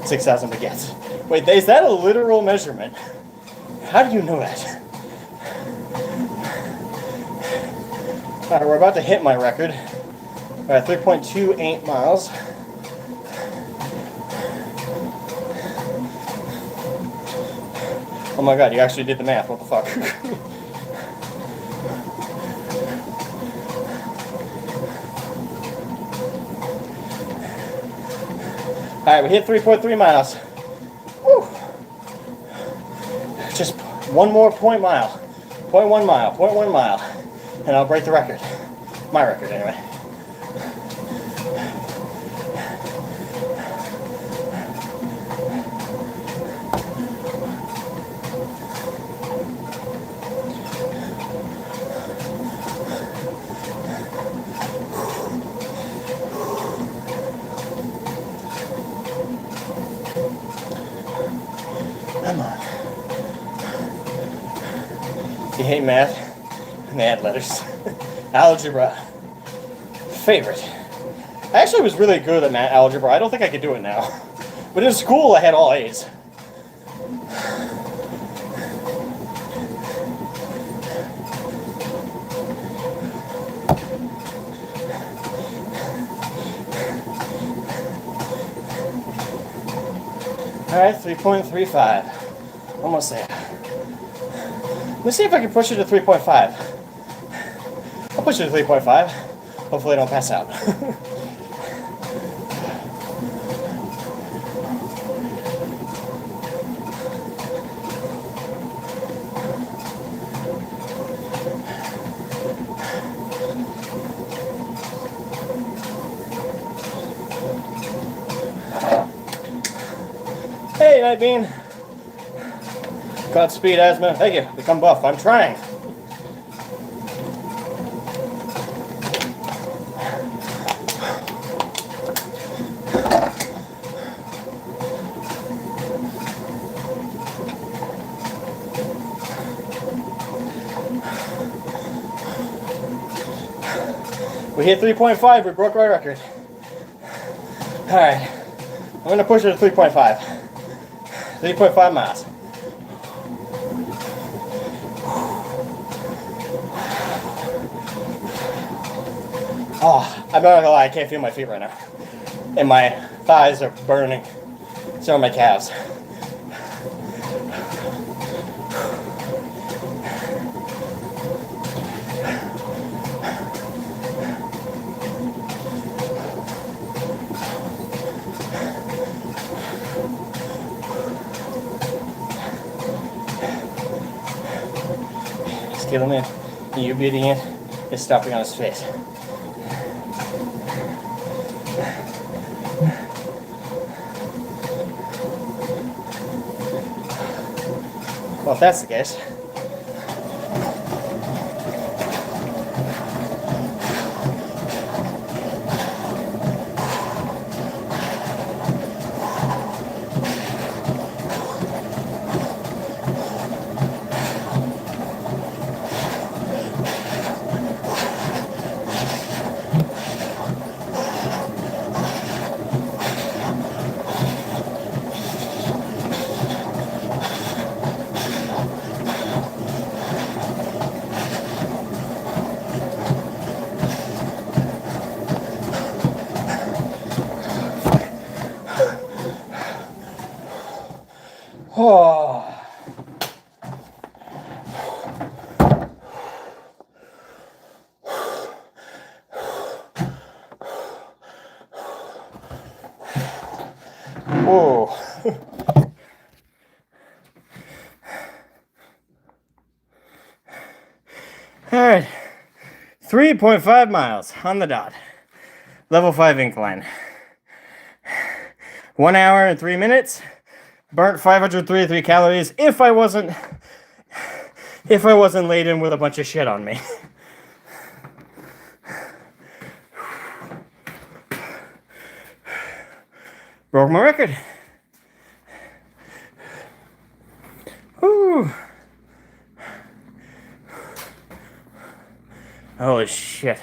$6,000 baguettes. Wait, is that a literal measurement? How do you know that? Alright, we're about to hit my record. Alright, 3.28 miles. Oh my god, you actually did the math. What the fuck? Alright, we hit 3.3 miles. Woo! Just one more .1 mile. 0.1 mile. And I'll break the record. My record, anyway. Come on. You hate math? Mad letters. Algebra. Favorite. I actually was really good at math algebra. I don't think I could do it now. But in school I had all A's. Alright, 3.35. Almost there. Let's see if I can push it to 3.5. I'll push it to 3.5. Hopefully I don't pass out. Night Bean. Godspeed, asthma. Thank you. Become buff. I'm trying. We hit 3.5. We broke our record. All right. I'm going to push it to 3.5. 3.5 miles. Oh, I'm not gonna lie, I can't feel my feet right now. And my thighs are burning. So are my calves. Just get him in. You beating it is stopping on his face. Well, if that's the case. Oh. Whoa. All right. 3.5 miles on the dot. Level 5 incline. 1 hour and 3 minutes. Burnt 533 calories if I wasn't laden with a bunch of shit on me. Broke my record. Whew. Holy shit.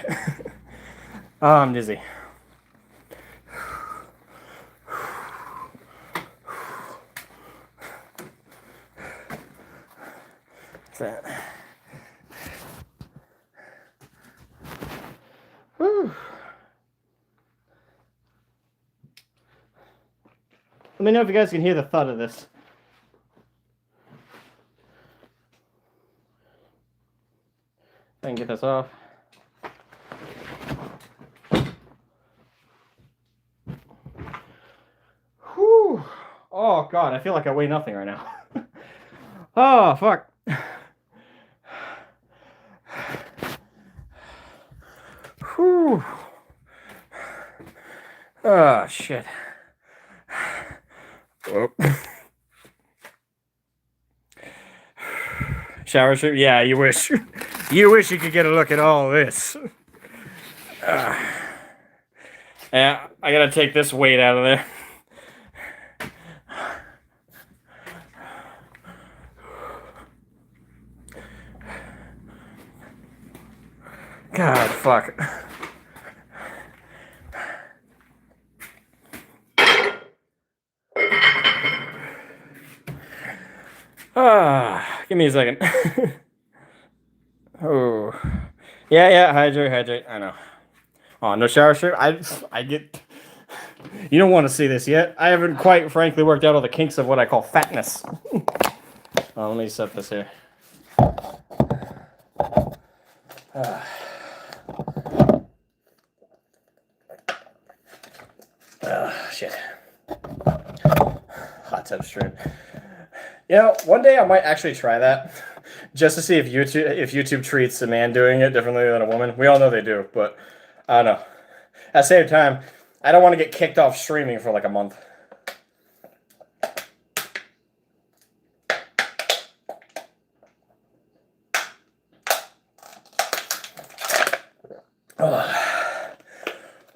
Oh, I'm dizzy. That. Whew. Let me know if you guys can hear the thud of this. I can get this off. Whew. Oh god, I feel like I weigh nothing right now. Oh fuck. Whew. Oh, shit. Oh. Shower strip? Yeah, you wish. You wish you could get a look at all this. Yeah, I gotta take this weight out of there. God, fuck. Give me a second. Oh. Yeah, hydrate. I know. Oh, no shower strip? I get... You don't want to see this yet. I haven't quite, frankly, worked out all the kinks of what I call fatness. Oh, let me set this here. Shit. Hot tub strip. You know, one day I might actually try that, just to see if YouTube treats a man doing it differently than a woman. We all know they do, but I don't know. At the same time, I don't want to get kicked off streaming for like a month. Oh.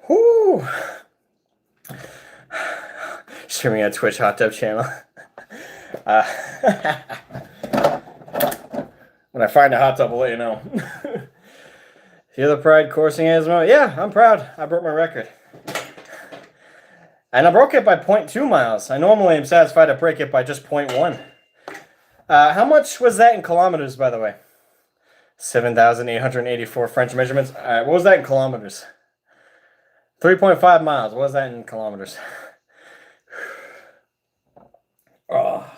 Whoo. Streaming on Twitch hot tub channel. When I find a hot tub, I'll let you know. Feel the pride coursing as well? Yeah, I'm proud. I broke my record. And I broke it by 0.2 miles. I normally am satisfied to break it by just 0.1. How much was that in kilometers, by the way? 7,884 French measurements. All right, what was that in kilometers? 3.5 miles. What was that in kilometers? Oh.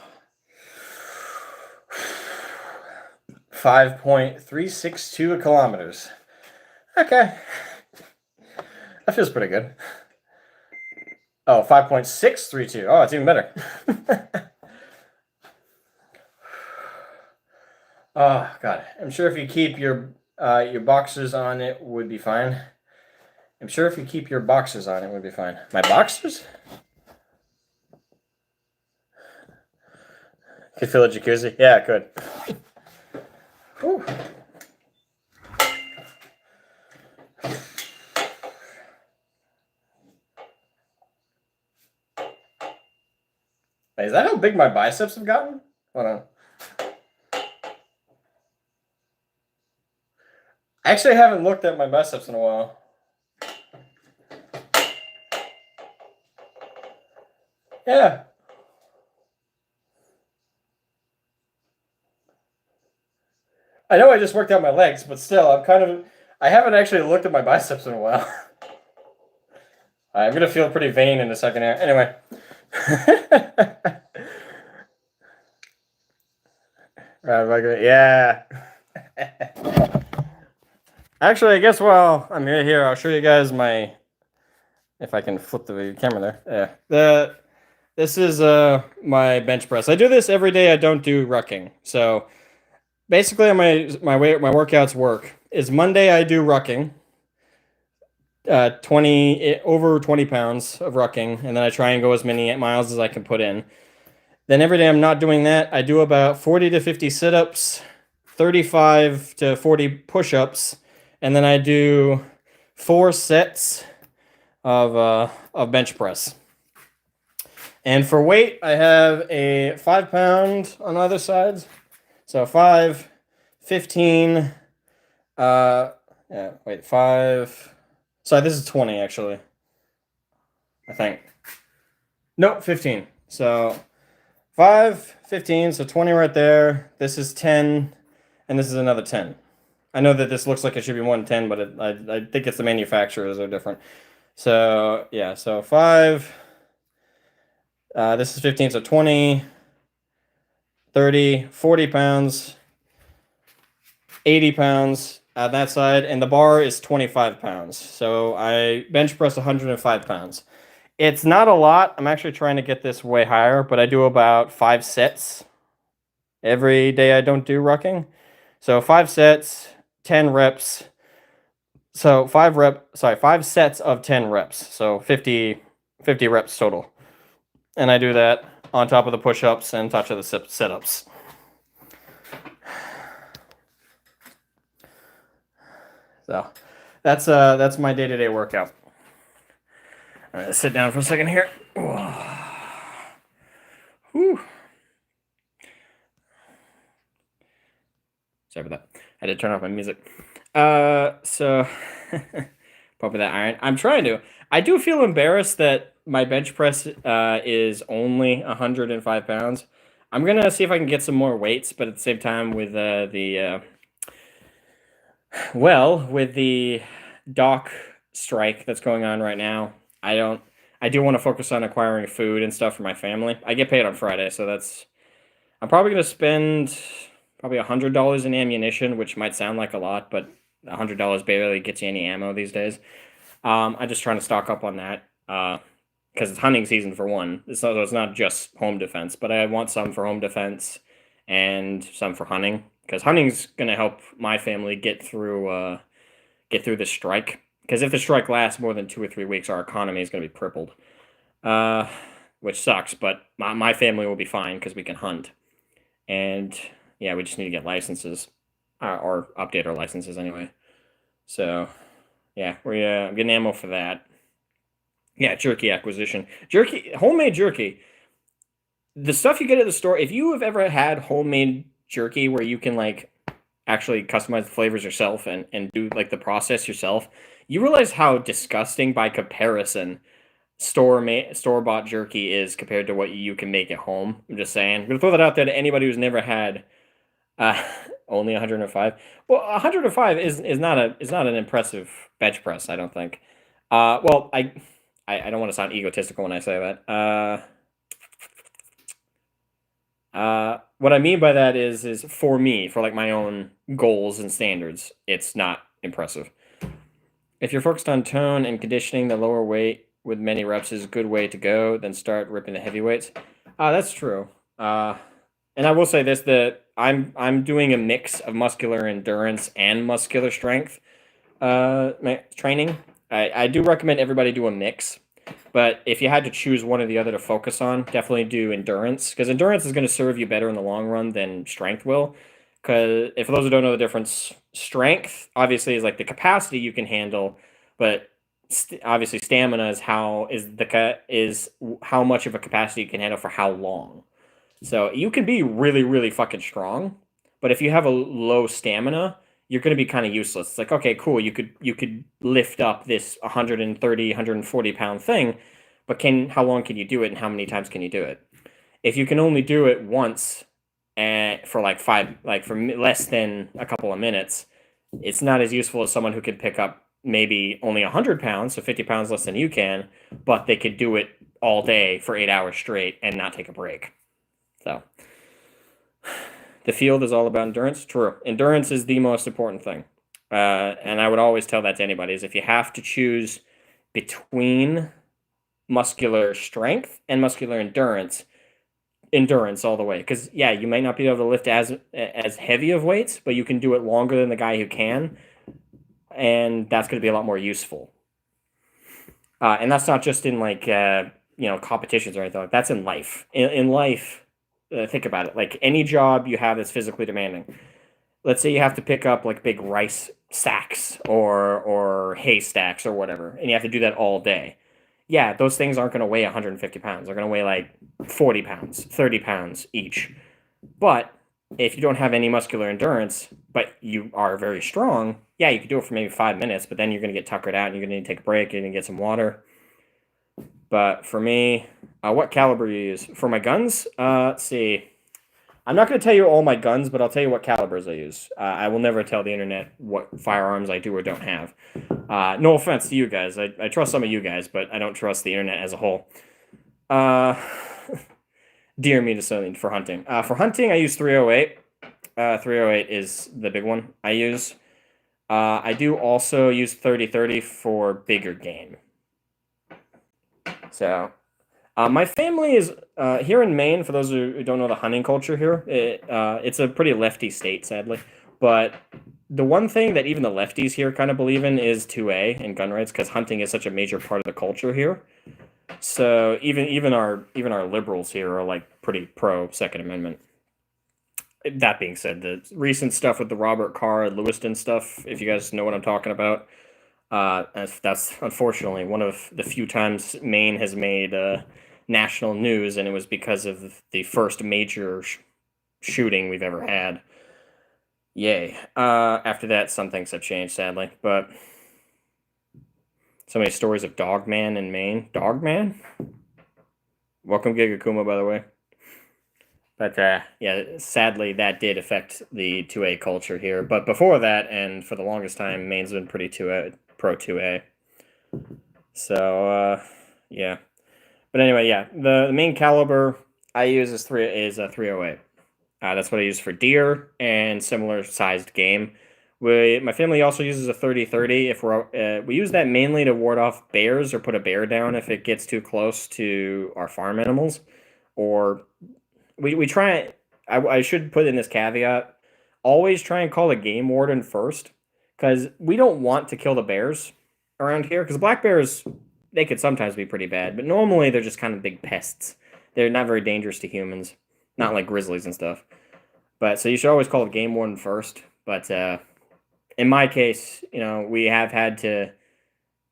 5.362 kilometers. Okay. That feels pretty good. Oh, 5.632. Oh, it's even better. Oh, God. I'm sure if you keep your boxers on, it would be fine. I'm sure if you keep your boxers on, it would be fine. My boxers? Could fill a jacuzzi? Yeah, I could. Whew. Is that how big my biceps have gotten? Hold on. I actually haven't looked at my biceps in a while. Yeah. I know I just worked out my legs, but still, I haven't actually looked at my biceps in a while. I'm going to feel pretty vain in a second here. Anyway. Yeah. Actually, I guess while I'm here, I'll show you guys my, if I can flip the camera there. Yeah. This is my bench press. I do this every day. I don't do rucking. So basically, my workouts work is Monday I do rucking, over 20 pounds of rucking, and then I try and go as many miles as I can put in. Then every day I'm not doing that. I do about 40 to 50 sit-ups, 35 to 40 push-ups, and then I do 4 sets of bench press. And for weight, I have a 5 pound on either sides. So 5, 15, 5. Sorry, this is 20 actually. I think. Nope, 15. So 5, 15, so 20 right there. This is 10, and this is another 10. I know that this looks like it should be 110, but I think it's the manufacturers are different. So yeah, so 5. This is 15, so 20, 30, 40 pounds, 80 pounds on that side, and the bar is 25 pounds. So I bench press 105 pounds. It's not a lot. I'm actually trying to get this way higher, but I do about 5 sets every day I don't do rucking. So 5 sets, 10 reps. So 5 sets of 10 reps. So 50 reps total. And I do that on top of the push-ups and touch of the sit-ups. So that's my day-to-day workout. All right, let's sit down for a second here. Whew. Sorry about that. I had to turn off my music. So probably that iron. I'm trying to. I do feel embarrassed that my bench press is only 105 pounds. I'm gonna see if I can get some more weights, but at the same time with with the dock strike that's going on right now, I do want to focus on acquiring food and stuff for my family. I get paid on Friday, so I'm probably gonna spend probably $100 in ammunition, which might sound like a lot, but $100 barely gets you any ammo these days. I'm just trying to stock up on that because it's hunting season for one. So it's not just home defense, but I want some for home defense and some for hunting, because hunting's going to help my family get through this strike. Because if the strike lasts more than 2 or 3 weeks, our economy is going to be crippled, which sucks. But my family will be fine because we can hunt, and yeah, we just need to get licenses or update our licenses anyway. So Yeah, I'm getting ammo for that. Yeah, jerky acquisition. Jerky, homemade jerky. The stuff you get at the store, if you have ever had homemade jerky where you can like actually customize the flavors yourself and do like the process yourself, you realize how disgusting by comparison store bought jerky is compared to what you can make at home. I'm just saying. I'm gonna throw that out there to anybody who's never had uh, only 105. Well, 105 is not an impressive bench press, I don't think. Well, I don't want to sound egotistical when I say that. What I mean by that is for me, for like my own goals and standards, it's not impressive. If you're focused on tone and conditioning, the lower weight with many reps is a good way to go. Then start ripping the heavyweights. That's true. And I will say this: that I'm doing a mix of muscular endurance and muscular strength training. I do recommend everybody do a mix. But if you had to choose one or the other to focus on, definitely do endurance, because endurance is going to serve you better in the long run than strength will. Because if for those who don't know the difference, strength obviously is like the capacity you can handle, but obviously stamina is how much of a capacity you can handle for how long. So you can be really, really fucking strong, but if you have a low stamina, you're going to be kind of useless. It's like, okay, cool, you could lift up this 130, 140 pound thing, but how long can you do it and how many times can you do it? If you can only do it once and for less than a couple of minutes, it's not as useful as someone who can pick up maybe only 100 pounds, so 50 pounds less than you can, but they could do it all day for 8 hours straight and not take a break. So the field is all about endurance. True. Endurance is the most important thing. And I would always tell that to anybody is if you have to choose between muscular strength and muscular endurance all the way. Because yeah, you might not be able to lift as heavy of weights, but you can do it longer than the guy who can. And that's going to be a lot more useful. And that's not just in like competitions or anything like that. That's in life. In life, think about it. Like any job you have that's physically demanding. Let's say you have to pick up like big rice sacks or hay stacks or whatever, and you have to do that all day. Yeah, those things aren't going to weigh 150 pounds. They're going to weigh like 40 pounds, 30 pounds each. But if you don't have any muscular endurance, but you are very strong, yeah, you can do it for maybe 5 minutes, but then you're going to get tuckered out and you're going to need to take a break. You're going to get some water. But for me, what caliber you use? For my guns, let's see. I'm not going to tell you all my guns, but I'll tell you what calibers I use. I will never tell the internet what firearms I do or don't have. No offense to you guys. I trust some of you guys, but I don't trust the internet as a whole. Dear me to something for hunting. For hunting, I use 308. 308 is the big one I use. I do also use 30-30 for bigger game. So, my family is here in Maine. For those who don't know the hunting culture here, it's a pretty lefty state, sadly. But the one thing that even the lefties here kind of believe in is 2A and gun rights, because hunting is such a major part of the culture here. So even our liberals here are like pretty pro Second Amendment. That being said, the recent stuff with the Robert Carr and Lewiston stuff, if you guys know what I'm talking about, that's unfortunately one of the few times Maine has made national news, and it was because of the first major shooting we've ever had. Yay. After that, some things have changed, sadly, but so many stories of Dogman in Maine. Dogman? Welcome, Gigakuma, by the way. But yeah, sadly, that did affect the 2A culture here. But before that, and for the longest time, Maine's been pretty pro 2A. So yeah. But anyway, yeah, the main caliber I use is 308. That's what I use for deer and similar sized game. My family also uses a 30-30. If we use that mainly to ward off bears or put a bear down if it gets too close to our farm animals, or we try. I should put in this caveat: always try and call a game warden first, because we don't want to kill the bears around here. Because black bears, they could sometimes be pretty bad, but normally they're just kind of big pests. They're not very dangerous to humans, not like grizzlies and stuff. But so you should always call the game warden first. But in my case, we have had to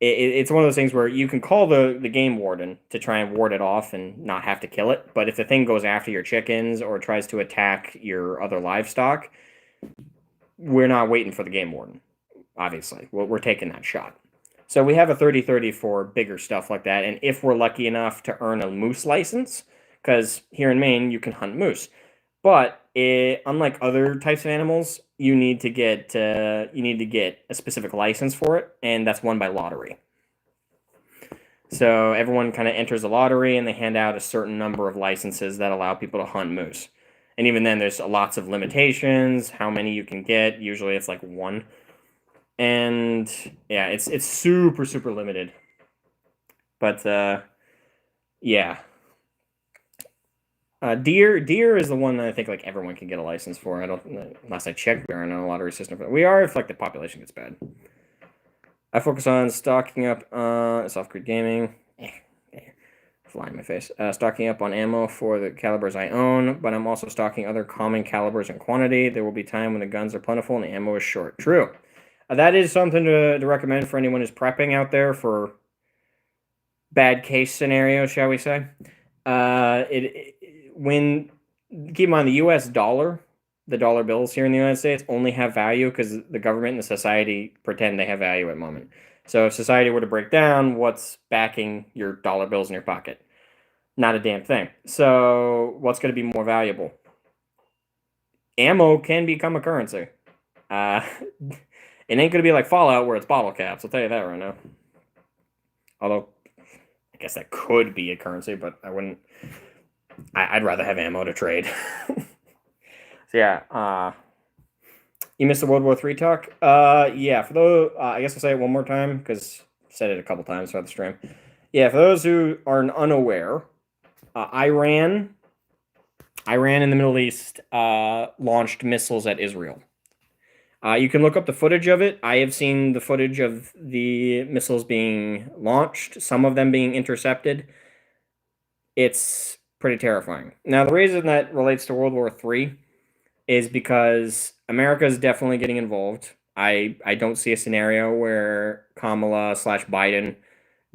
it's one of those things where you can call the game warden to try and ward it off and not have to kill it. But if the thing goes after your chickens or tries to attack your other livestock, we're not waiting for the game warden. Obviously, we're taking that shot. So we have a 30/30 for bigger stuff like that. And if we're lucky enough to earn a moose license, because here in Maine you can hunt moose, but unlike other types of animals, you need to get a specific license for it, and that's won by lottery. So everyone kind of enters a lottery, and they hand out a certain number of licenses that allow people to hunt moose. And even then, there's lots of limitations. How many you can get? Usually, it's like one. And yeah, it's super limited. But yeah, deer is the one that I think like everyone can get a license for. I don't, unless I check, we aren't on a lottery system. We are if like the population gets bad. I focus on stocking up soft-grid gaming. Fly in my face. Stocking up on ammo for the calibers I own, but I'm also stocking other common calibers in quantity. There will be time when the guns are plentiful and the ammo is short. True. That is something to recommend for anyone who's prepping out there for bad case scenarios, shall we say. When keep in mind the U.S. dollar, the dollar bills here in the United States only have value because the government and the society pretend they have value at the moment. So if society were to break down, what's backing your dollar bills in your pocket? Not a damn thing. So what's going to be more valuable? Ammo can become a currency. It ain't going to be like Fallout where it's bottle caps. I'll tell you that right now. Although, I guess that could be a currency, but I wouldn't. I'd rather have ammo to trade. So yeah, you missed the World War III talk? Yeah, for those, I guess I'll say it one more time because I've said it a couple times throughout the stream. Yeah, for those who are unaware, Iran in the Middle East launched missiles at Israel. You can look up the footage of it. I have seen the footage of the missiles being launched, some of them being intercepted. It's pretty terrifying. Now, the reason that relates to World War III is because America is definitely getting involved. I don't see a scenario where Kamala/Biden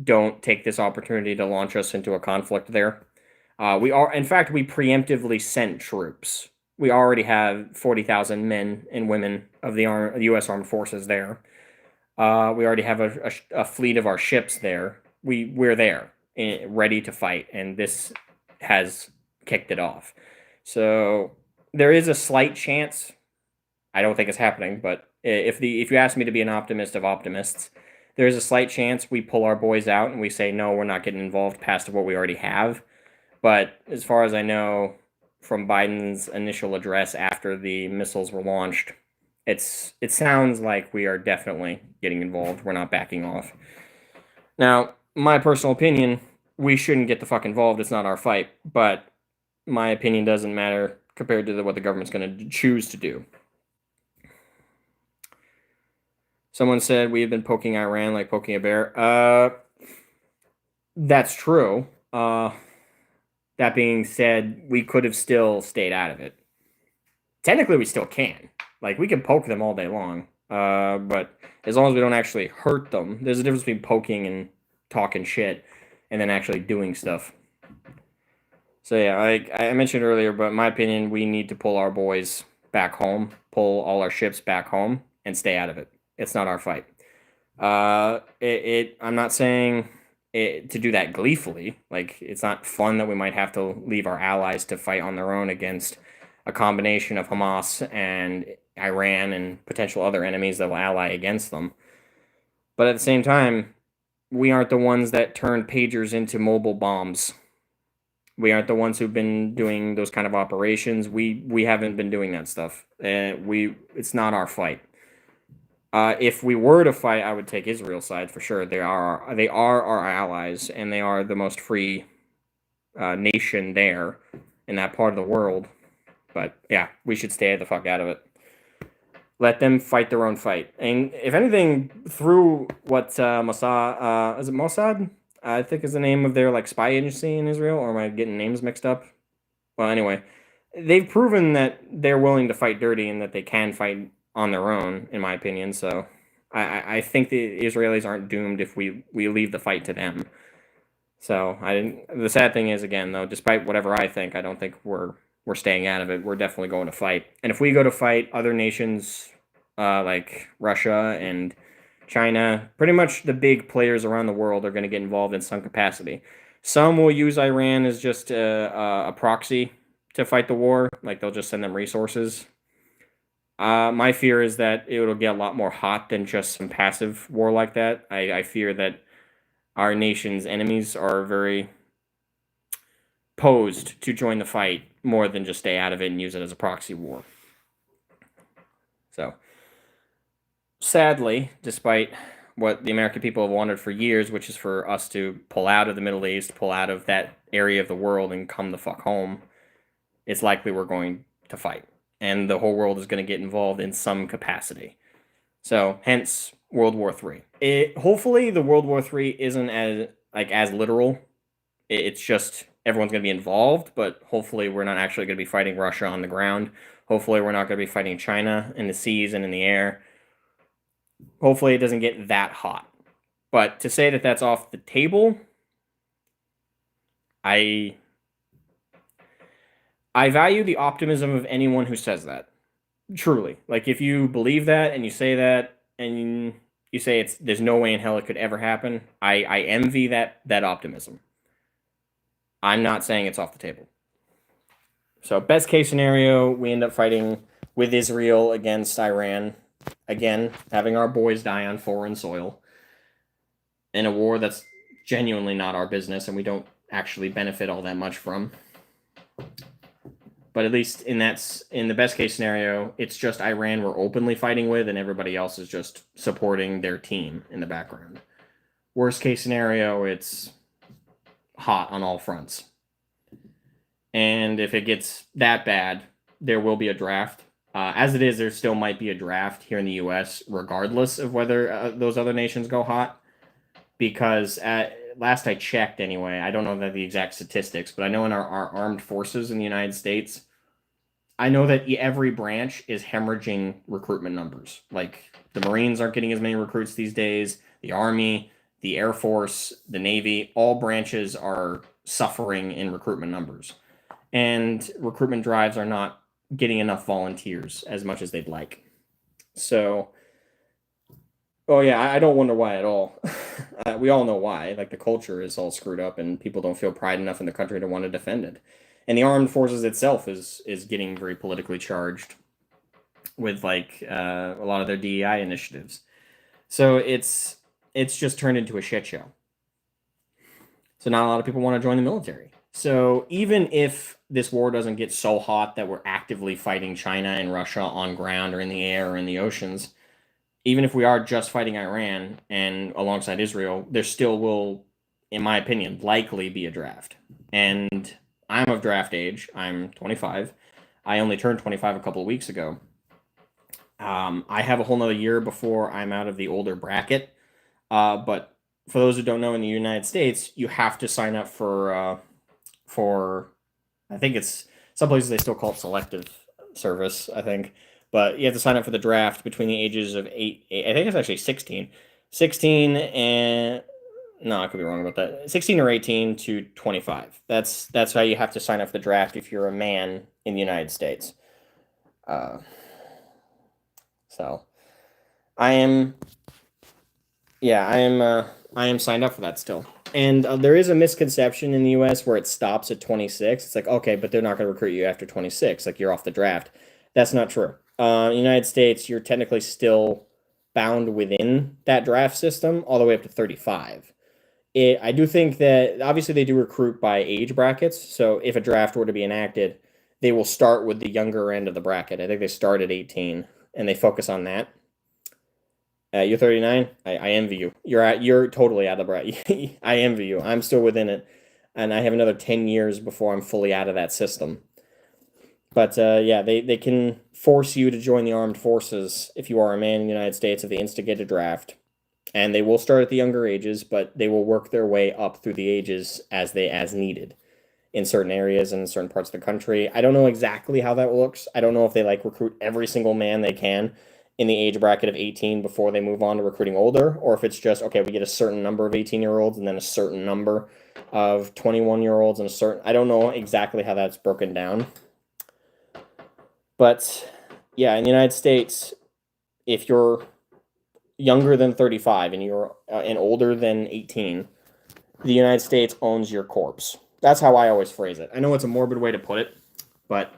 don't take this opportunity to launch us into a conflict there. In fact, we preemptively sent troops. We already have 40,000 men and women of the U.S. Armed Forces there. We already have a fleet of our ships there. We're there, ready to fight, and this has kicked it off. So there is a slight chance. I don't think it's happening, but if you ask me to be an optimist of optimists, there is a slight chance we pull our boys out and we say no, we're not getting involved past what we already have. But as far as I know, from Biden's initial address after the missiles were launched, it sounds like we are definitely getting involved. We're not backing off. Now, my personal opinion, we shouldn't get the fuck involved. It's not our fight. But my opinion doesn't matter compared to what the government's going to choose to do. Someone said we have been poking Iran like poking a bear. That's true. That being said, we could have still stayed out of it. Technically, we still can. Like, we can poke them all day long. But as long as we don't actually hurt them, there's a difference between poking and talking shit and then actually doing stuff. So yeah, I mentioned earlier, but in my opinion, we need to pull our boys back home, pull all our ships back home, and stay out of it. It's not our fight. I'm not saying to do that gleefully. Like, it's not fun that we might have to leave our allies to fight on their own against a combination of Hamas and Iran and potential other enemies that will ally against them. But at the same time, we aren't the ones that turned pagers into mobile bombs. We aren't the ones who've been doing those kind of operations. We haven't been doing that stuff. It's not our fight. If we were to fight, I would take Israel's side for sure. They are our allies, and they are the most free nation there in that part of the world. But yeah, we should stay the fuck out of it. Let them fight their own fight. And if anything, through what Mossad, is it Mossad? I think is the name of their like spy agency in Israel, or am I getting names mixed up? Well, anyway, they've proven that they're willing to fight dirty and that they can fight on their own, in my opinion. So I think the Israelis aren't doomed if we leave the fight to them. So I didn't. The sad thing is, again, though, despite whatever I think, I don't think we're staying out of it. We're definitely going to fight. And if we go to fight, other nations like Russia and China, pretty much the big players around the world are going to get involved in some capacity. Some will use Iran as just a proxy to fight the war, like they'll just send them resources. My fear is that it'll get a lot more hot than just some passive war like that. I fear that our nation's enemies are very posed to join the fight more than just stay out of it and use it as a proxy war. So, sadly, despite what the American people have wanted for years, which is for us to pull out of the Middle East, pull out of that area of the world and come the fuck home, it's likely we're going to fight. And the whole world is going to get involved in some capacity. So, hence World War III. Hopefully, the World War III isn't as literal. It's just everyone's going to be involved, but hopefully, we're not actually going to be fighting Russia on the ground. Hopefully, we're not going to be fighting China in the seas and in the air. Hopefully, it doesn't get that hot. But to say that that's off the table, I value the optimism of anyone who says that. Truly. Like, if you believe that and you say that and you say there's no way in hell it could ever happen, I envy that optimism. I'm not saying it's off the table. So, best case scenario, we end up fighting with Israel against Iran. Again, having our boys die on foreign soil in a war that's genuinely not our business and we don't actually benefit all that much from. But at least in the best case scenario, it's just Iran we're openly fighting with, and everybody else is just supporting their team in the background. Worst case scenario, it's hot on all fronts. And if it gets that bad, there will be a draft. As it is, there still might be a draft here in the U.S., regardless of whether those other nations go hot. Because last I checked anyway, I don't know the exact statistics, but I know in our armed forces in the United States, I know that every branch is hemorrhaging recruitment numbers. Like, the Marines aren't getting as many recruits these days, the Army, the Air Force, the Navy, all branches are suffering in recruitment numbers. And recruitment drives are not getting enough volunteers as much as they'd like. So, oh yeah, I don't wonder why at all. We all know why. Like, the culture is all screwed up and people don't feel pride enough in the country to want to defend it. And the armed forces itself is getting very politically charged with a lot of their DEI initiatives. So it's just turned into a shit show. So not a lot of people want to join the military. So even if this war doesn't get so hot that we're actively fighting China and Russia on ground or in the air or in the oceans, even if we are just fighting Iran and alongside Israel, there still will, in my opinion, likely be a draft. And I'm of draft age. I'm 25. I only turned 25 a couple of weeks ago. I have a whole nother year before I'm out of the older bracket. But for those who don't know, in the United States, you have to sign up for I think it's some places they still call it selective service, I think. But you have to sign up for the draft between the ages of 8 I think it's actually 16. 16 and no, I could be wrong about that. 16 or 18 to 25. That's how you have to sign up for the draft if you're a man in the United States. So I am signed up for that still. And there is a misconception in the U.S. where it stops at 26. It's like, okay, but they're not going to recruit you after 26. Like, you're off the draft. That's not true. In the United States, you're technically still bound within that draft system all the way up to 35. I do think that, obviously, they do recruit by age brackets. So if a draft were to be enacted, they will start with the younger end of the bracket. I think they start at 18, and they focus on that. You're 39. I envy you. You're totally out of the bracket. I envy you. I'm still within it, and I have another 10 years before I'm fully out of that system. But yeah, they can force you to join the armed forces if you are a man in the United States if they instigate a draft, and they will start at the younger ages, but they will work their way up through the ages as needed in certain areas and in certain parts of the country. I don't know exactly how that looks. I don't know if they recruit every single man they can in the age bracket of 18 before they move on to recruiting older, or if it's just, okay, we get a certain number of 18-year-olds and then a certain number of 21-year-olds and a certain, I don't know exactly how that's broken down. But yeah, in the United States, if you're younger than 35 and you're and older than 18, the United States owns your corpse. That's how I always phrase it. I know it's a morbid way to put it, but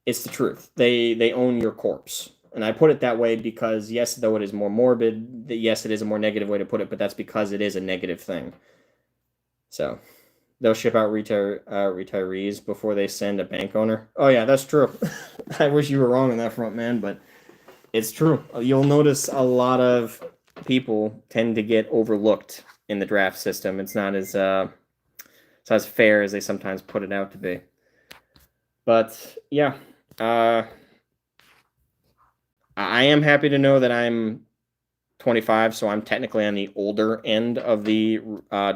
it's the truth. They own your corpse. And I put it that way because, yes, though it is more morbid, yes, it is a more negative way to put it, but that's because it is a negative thing. So, they'll ship out retirees before they send a bank owner. Oh, yeah, that's true. I wish you were wrong on that front, man, but it's true. You'll notice a lot of people tend to get overlooked in the draft system. It's not as fair as they sometimes put it out to be. But, yeah, I am happy to know that I'm 25, so I'm technically on the older end of the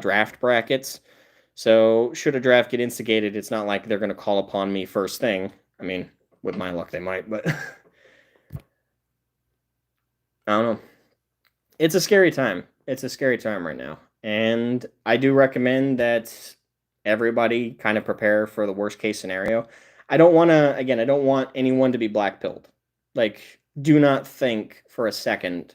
draft brackets. So should a draft get instigated, it's not like they're going to call upon me first thing. I mean, with my luck, they might, but I don't know. It's a scary time. It's a scary time right now. And I do recommend that everybody kind of prepare for the worst case scenario. I don't want anyone to be black-pilled. Like, do not think for a second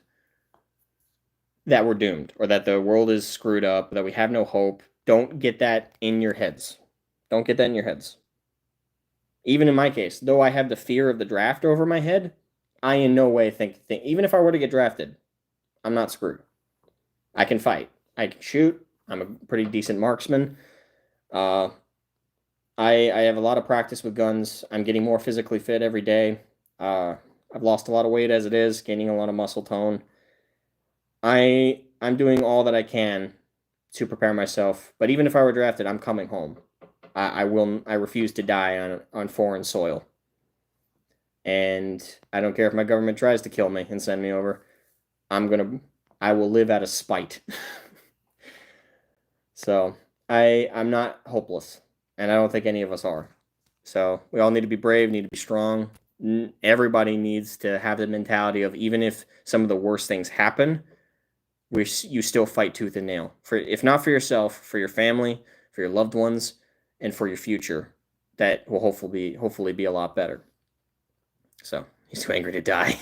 that we're doomed or that the world is screwed up, that we have no hope. Don't get that in your heads. Don't get that in your heads. Even in my case, though I have the fear of the draft over my head, I in no way think even if I were to get drafted, I'm not screwed. I can fight. I can shoot. I'm a pretty decent marksman. I have a lot of practice with guns. I'm getting more physically fit every day. I've lost a lot of weight as it is, gaining a lot of muscle tone. I'm doing all that I can to prepare myself. But even if I were drafted, I'm coming home. I refuse to die on foreign soil. And I don't care if my government tries to kill me and send me over. I will live out of spite. So I'm not hopeless. And I don't think any of us are. So we all need to be brave, need to be strong. Everybody needs to have the mentality of, even if some of the worst things happen, you still fight tooth and nail. If not for yourself, for your family, for your loved ones, and for your future, that will hopefully be a lot better. So he's too angry to die.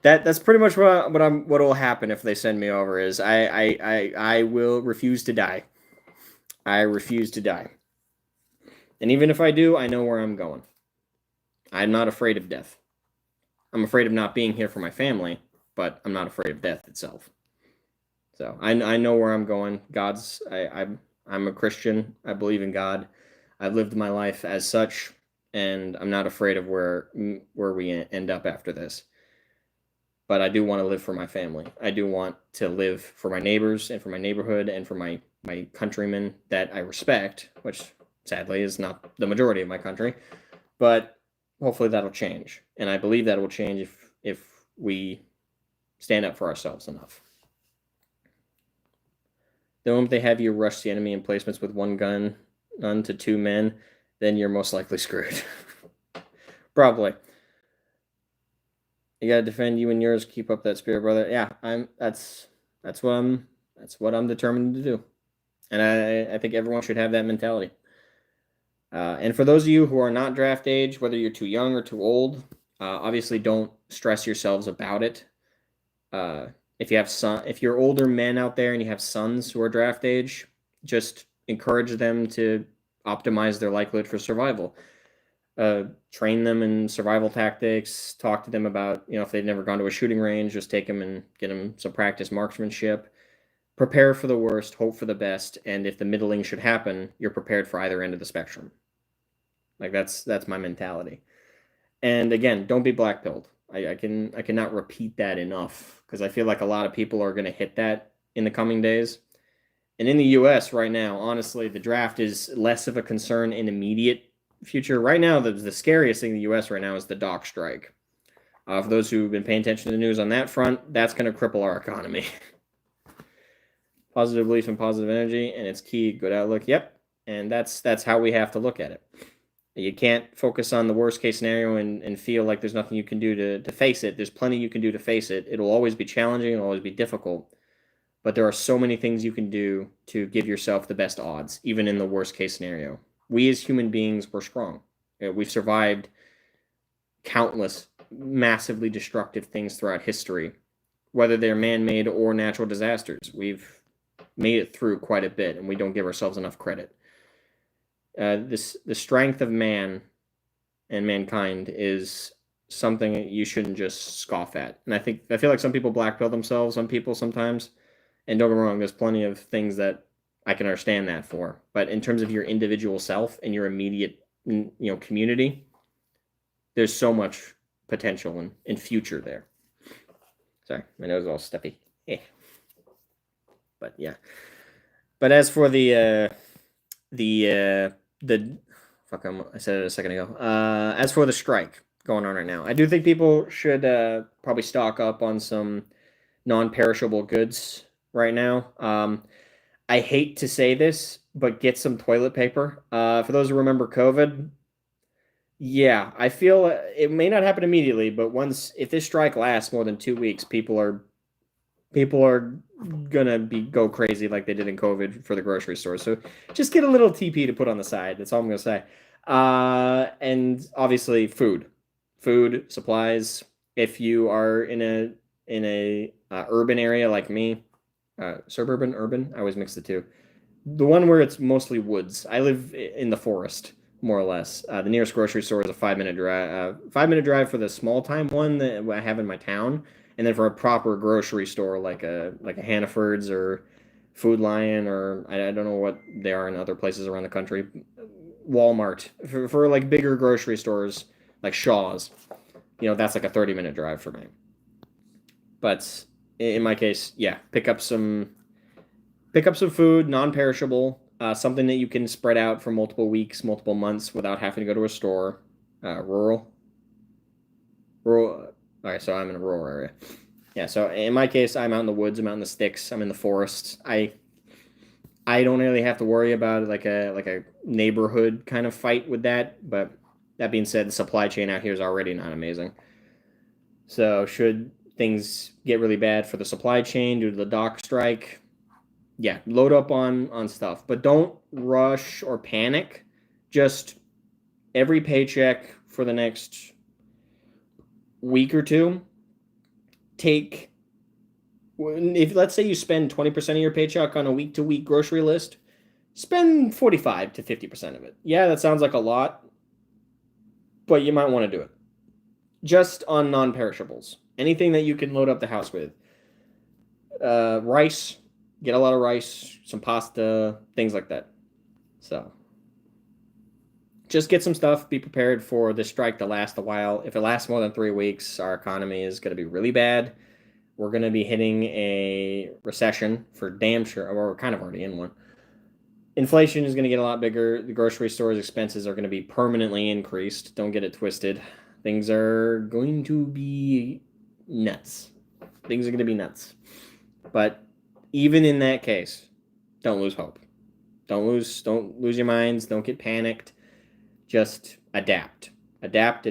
That's pretty much what will happen if they send me over. Is I will refuse to die. I refuse to die. And even if I do, I know where I'm going. I'm not afraid of death. I'm afraid of not being here for my family, but I'm not afraid of death itself. So I know where I'm going. I'm a Christian. I believe in God. I've lived my life as such, and I'm not afraid of where we end up after this. But I do want to live for my family. I do want to live for my neighbors and for my neighborhood and for my countrymen that I respect, which sadly is not the majority of my country. But hopefully that'll change. And I believe that will change if we stand up for ourselves enough. The moment they have you rush the enemy in placements with one gun to two men, then you're most likely screwed. Probably. You gotta defend you and yours. Keep up that spirit, brother. Yeah, that's what I'm determined to do, and I think everyone should have that mentality. And for those of you who are not draft age, whether you're too young or too old, obviously don't stress yourselves about it. If you're older men out there and you have sons who are draft age, just encourage them to optimize their likelihood for survival. Train them in survival tactics, talk to them about, if they've never gone to a shooting range, just take them and get them some practice marksmanship. Prepare for the worst, hope for the best, and if the middling should happen, you're prepared for either end of the spectrum. Like that's my mentality. And again, don't be black-pilled. I cannot repeat that enough, because I feel like a lot of people are going to hit that in the coming days. And in the U.S. right now, honestly, the draft is less of a concern in immediate future. Right now, the scariest thing in the U.S. right now is the dock strike. For those who've been paying attention to the news on that front, that's going to cripple our economy. Positive belief and positive energy, and it's key. Good outlook. Yep, and that's how we have to look at it. You can't focus on the worst case scenario and feel like there's nothing you can do to face it. There's plenty you can do to face it. It'll always be challenging, it'll always be difficult, but there are so many things you can do to give yourself the best odds, even in the worst case scenario. We as human beings, we're strong. We've survived countless massively destructive things throughout history, whether they're man-made or natural disasters. We've made it through quite a bit, and we don't give ourselves enough credit. The strength of man and mankind is something that you shouldn't just scoff at. And I feel like some people black pill themselves on people sometimes. And don't get me wrong, there's plenty of things that I can understand that for. But in terms of your individual self and your immediate, community, there's so much potential and future there. Sorry, my nose is all stuffy. But yeah. But as for I said it a second ago. As for the strike going on right now, I do think people should probably stock up on some non-perishable goods right now. I hate to say this, but get some toilet paper. For those who remember COVID, yeah, I feel it may not happen immediately, but if this strike lasts more than 2 weeks, people are gonna go crazy like they did in COVID for the grocery store. So just get a little TP to put on the side. That's all I'm gonna say. And obviously food supplies. If you are in a urban area like me, suburban, urban, I always mix the two. The one where it's mostly woods. I live in the forest, more or less. The nearest grocery store is a 5-minute drive. 5-minute drive for the small time one that I have in my town, and then for a proper grocery store like a Hannaford's or Food Lion, or I don't know what they are in other places around the country. Walmart for like bigger grocery stores like Shaw's. That's like a 30-minute drive for me. But in my case, yeah, pick up some food, non-perishable, something that you can spread out for multiple weeks, multiple months without having to go to a store. Rural. All right, so I'm in a rural area. Yeah, so in my case, I'm out in the woods, I'm out in the sticks, I'm in the forest. I don't really have to worry about like a neighborhood kind of fight with that. But that being said, the supply chain out here is already not amazing. So should things get really bad for the supply chain due to the dock strike, yeah, load up on stuff, but don't rush or panic. Just every paycheck for the next week or two, if let's say you spend 20% of your paycheck on a week-to-week grocery list, spend 45 to 50% of it. Yeah, that sounds like a lot, but you might want to do it. Just on non-perishables. Anything that you can load up the house with. Rice, get a lot of rice, some pasta, things like that. So, just get some stuff. Be prepared for this strike to last a while. If it lasts more than 3 weeks, our economy is going to be really bad. We're going to be hitting a recession for damn sure. Or we're kind of already in one. Inflation is going to get a lot bigger. The grocery store's expenses are going to be permanently increased. Don't get it twisted. Things are going to be nuts. Things are going to be nuts. But even in that case, don't lose hope. Don't lose your minds. Don't get panicked. Just adapt. Adapt.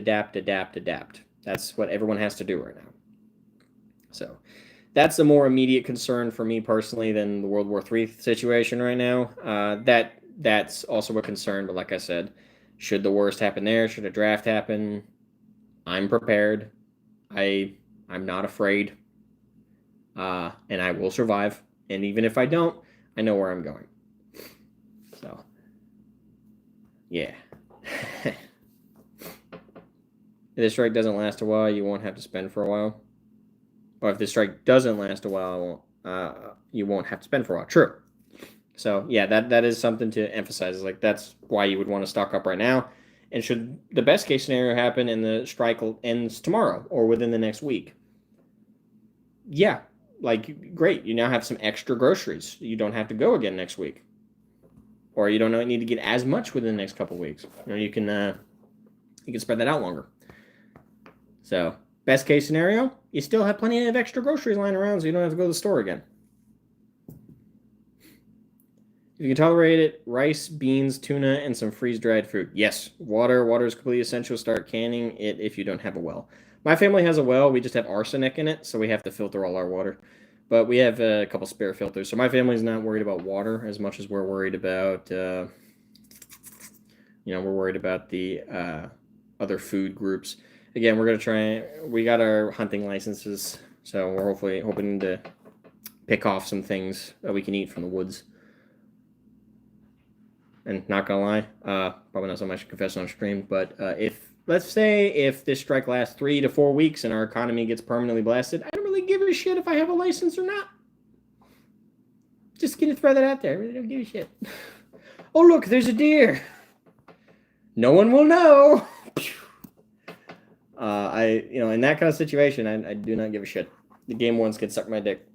That's what everyone has to do right now. So that's a more immediate concern for me personally than the World War III situation right now. That's also a concern, but like I said, should the worst happen there, should a draft happen, I'm prepared. I'm not afraid. And I will survive. And even if I don't, I know where I'm going. So, yeah. If this strike doesn't last a while, you won't have to spend for a while. Or if this strike doesn't last a while, you won't have to spend for a while. True. So, yeah, that is something to emphasize. Like, that's why you would want to stock up right now. And should the best case scenario happen and the strike ends tomorrow or within the next week, yeah, like, great. You now have some extra groceries. You don't have to go again next week. Or you don't need to get as much within the next couple of weeks. You can spread that out longer. So, best case scenario, you still have plenty of extra groceries lying around so you don't have to go to the store again. If you can tolerate it, rice, beans, tuna, and some freeze-dried fruit. Yes, water. Water is completely essential. Start canning it if you don't have a well. My family has a well. We just have arsenic in it, so we have to filter all our water. But we have a couple spare filters, so my family's not worried about water as much as we're worried about, we're worried about the other food groups. Again, we're gonna try. We got our hunting licenses, so we're hoping to pick off some things that we can eat from the woods. And not gonna lie, probably not so much confess on stream, but if let's say if this strike lasts 3 to 4 weeks and our economy gets permanently blasted, I don't really give a shit if I have a license or not. Just gonna throw that out there. I really don't give a shit. Oh look, there's a deer. No one will know. In that kind of situation, I do not give a shit. The game ones can suck my dick.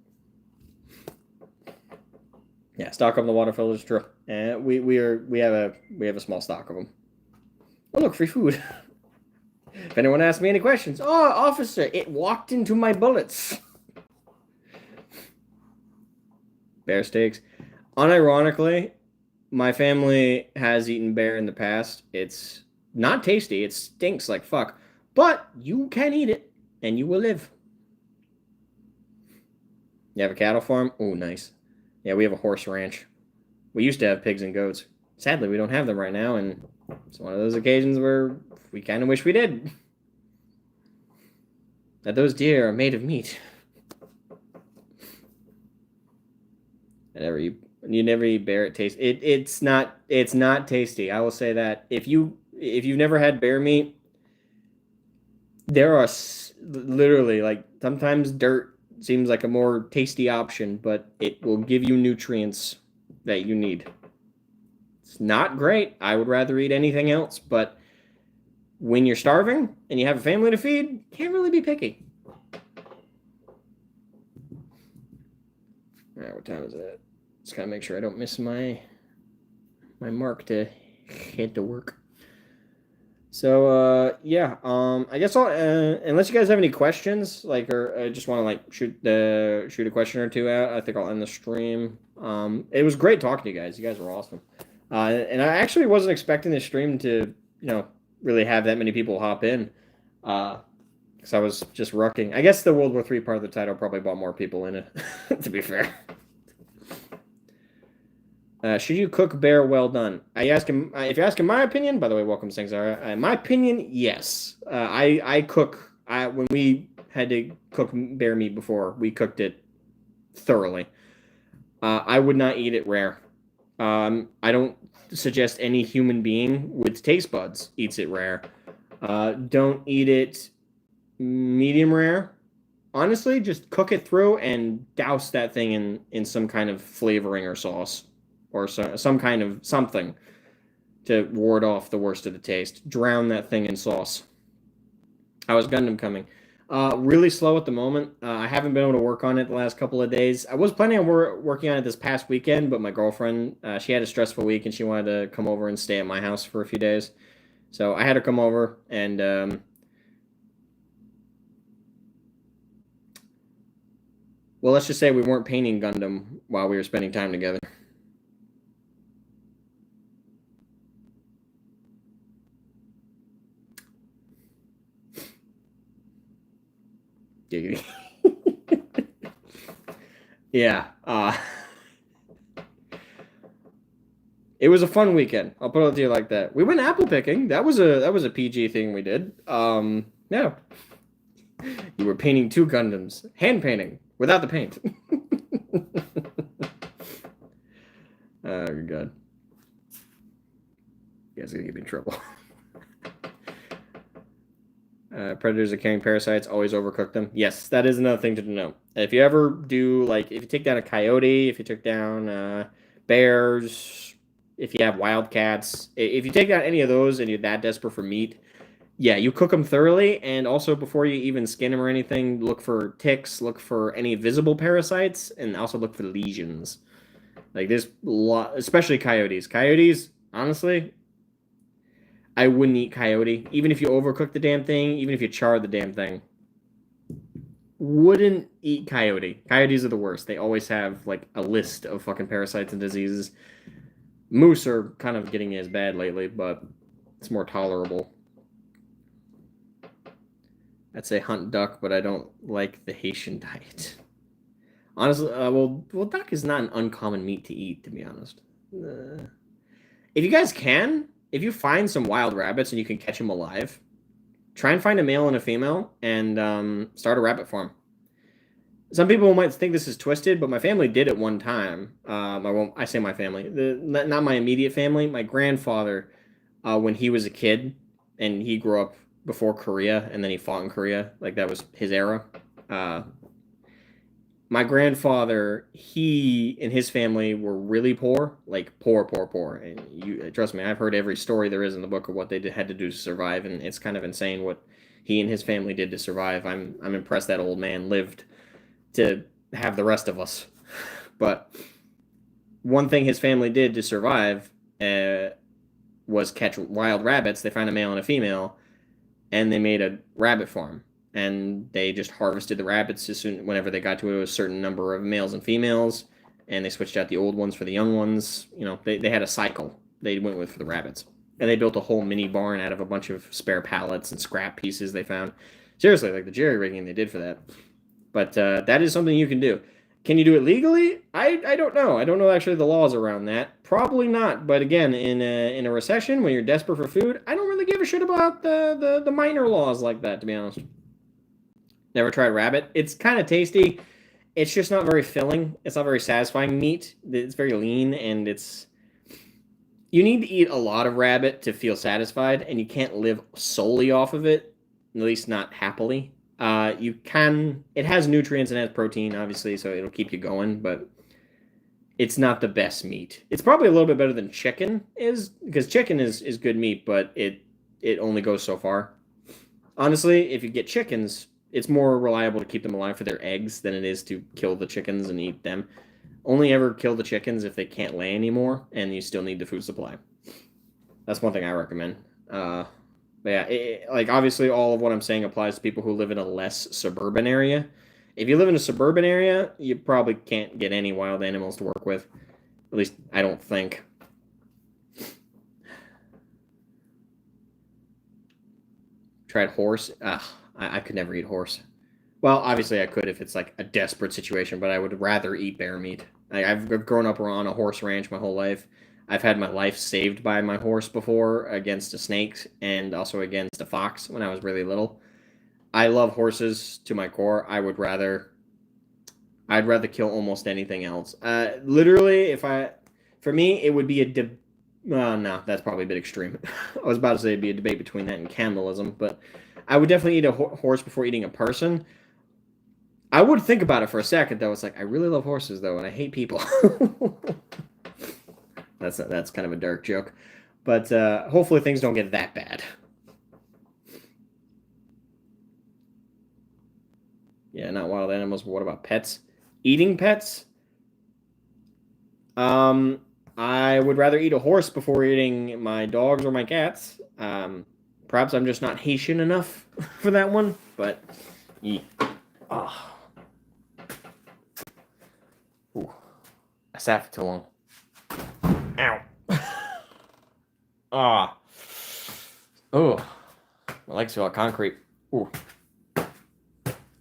Yeah, stock up the water filters, true. And we have a small stock of them. Oh look, free food. If anyone asks me any questions, oh officer, it walked into my bullets. Bear steaks. Unironically, my family has eaten bear in the past. It's not tasty. It stinks like fuck. But you can eat it, and you will live. You have a cattle farm? Oh, nice. Yeah, we have a horse ranch. We used to have pigs and goats. Sadly, we don't have them right now, and it's one of those occasions where we kind of wish we did. That those deer are made of meat. You never eat bear. It's not tasty. I will say that if you've never had bear meat, there are literally like sometimes dirt seems like a more tasty option, but it will give you nutrients that you need. It's not great. I would rather eat anything else, but when you're starving and you have a family to feed, can't really be picky. All right, what time is it? Just gotta make sure I don't miss my mark to head to work. So I guess I'll unless you guys have any questions, or just want to shoot a question or two out, I think I'll end the stream. It was great talking to you guys. You guys were awesome. And I actually wasn't expecting this stream to really have that many people hop in. Because I was just rucking. I guess the World War III part of the title probably brought more people in it. To be fair. Should you cook bear well done? If you're asking my opinion, by the way, welcome to Zara. My opinion, yes. I cook. When we had to cook bear meat before, we cooked it thoroughly. I would not eat it rare. I don't suggest any human being with taste buds eats it rare. Don't eat it medium rare. Honestly, just cook it through and douse that thing in some kind of flavoring or sauce. Or some kind of something to ward off the worst of the taste. Drown that thing in sauce. How is Gundam coming? Really slow at the moment. I haven't been able to work on it the last couple of days. I was planning on working on it this past weekend, but my girlfriend, she had a stressful week and she wanted to come over and stay at my house for a few days. So I had her come over and well, let's just say we weren't painting Gundam while we were spending time together. Yeah. It was a fun weekend. I'll put it to you like that. We went apple picking. That was a PG thing we did. Yeah. You were painting 2 Gundams. Hand painting. Without the paint. Oh, God. You guys are going to get me in trouble. Predators are carrying parasites, always overcook them. Yes, that is another thing to know. If you ever do, if you take down a coyote, if you took down bears, if you have wildcats, if you take down any of those and you're that desperate for meat, yeah, you cook them thoroughly, and also before you even skin them or anything, look for ticks, look for any visible parasites, and also look for lesions. There's a lot, especially coyotes. Coyotes, honestly, I wouldn't eat coyote, even if you overcook the damn thing, even if you char the damn thing. wouldn't eat coyote. Coyotes are the worst. They always have like a list of fucking parasites and diseases. Moose are kind of getting as bad lately, but it's more tolerable. I'd say hunt duck, but I don't like the Haitian diet. Honestly, well, duck is not an uncommon meat to eat, to be honest. If you guys can, if you find some wild rabbits and you can catch them alive, try and find a male and a female and start a rabbit farm. Some people might think this is twisted, but my family did it one time. I say my family, not my immediate family. My grandfather, when he was a kid, and he grew up before Korea, and then he fought in Korea. Like that was his era. My grandfather, he and his family were really poor, like poor, poor, poor. And you trust me, I've heard every story there is in the book of what they had to do to survive, and it's kind of insane what he and his family did to survive. I'm impressed that old man lived to have the rest of us. But one thing his family did to survive was catch wild rabbits. They found a male and a female, and they made a rabbit farm. And they just harvested the rabbits as soon whenever they got to a certain number of males and females, and they switched out the old ones for the young ones. You know, they had a cycle they went with for the rabbits. And they built a whole mini barn out of a bunch of spare pallets and scrap pieces they found. Seriously, like the jerry rigging they did for that. But that is something you can do. Can you do it legally? I don't know. I don't know actually the laws around that. Probably not. But again, in a recession, when you're desperate for food, I don't really give a shit about the minor laws like that, to be honest. Never tried rabbit. It's kind of tasty. It's just not very filling. It's not very satisfying meat. It's very lean, and it's... You need to eat a lot of rabbit to feel satisfied, and you can't live solely off of it, at least not happily. You can... It has nutrients and has protein, obviously, so it'll keep you going, but it's not the best meat. It's probably a little bit better than chicken is, because chicken is good meat, but it only goes so far. Honestly, if you get chickens... It's more reliable to keep them alive for their eggs than it is to kill the chickens and eat them. Only ever kill the chickens if they can't lay anymore, and you still need the food supply. That's one thing I recommend. But yeah, like obviously all of what I'm saying applies to people who live in a less suburban area. If you live in a suburban area, you probably can't get any wild animals to work with. At least, I don't think. Tried horse? Ugh. I could never eat horse. Well, obviously I could if it's like a desperate situation, but I would rather eat bear meat. I've grown up on a horse ranch my whole life. I've had my life saved by my horse before against a snake and also against a fox when I was really little. I love horses to my core. I'd rather kill almost anything else. Literally, for me, it would be no, that's probably a bit extreme. I was about to say it'd be a debate between that and cannibalism, but I would definitely eat a horse before eating a person. I would think about it for a second, though. It's like, I really love horses, though, and I hate people. That's kind of a dark joke. But hopefully things don't get that bad. Yeah, not wild animals, but what about pets? Eating pets? I would rather eat a horse before eating my dogs or my cats. Perhaps I'm just not Haitian enough for that one, but yeah. Oh. Ooh. I sat for too long. Ow. Ah. Oh. My legs feel like concrete. Ooh.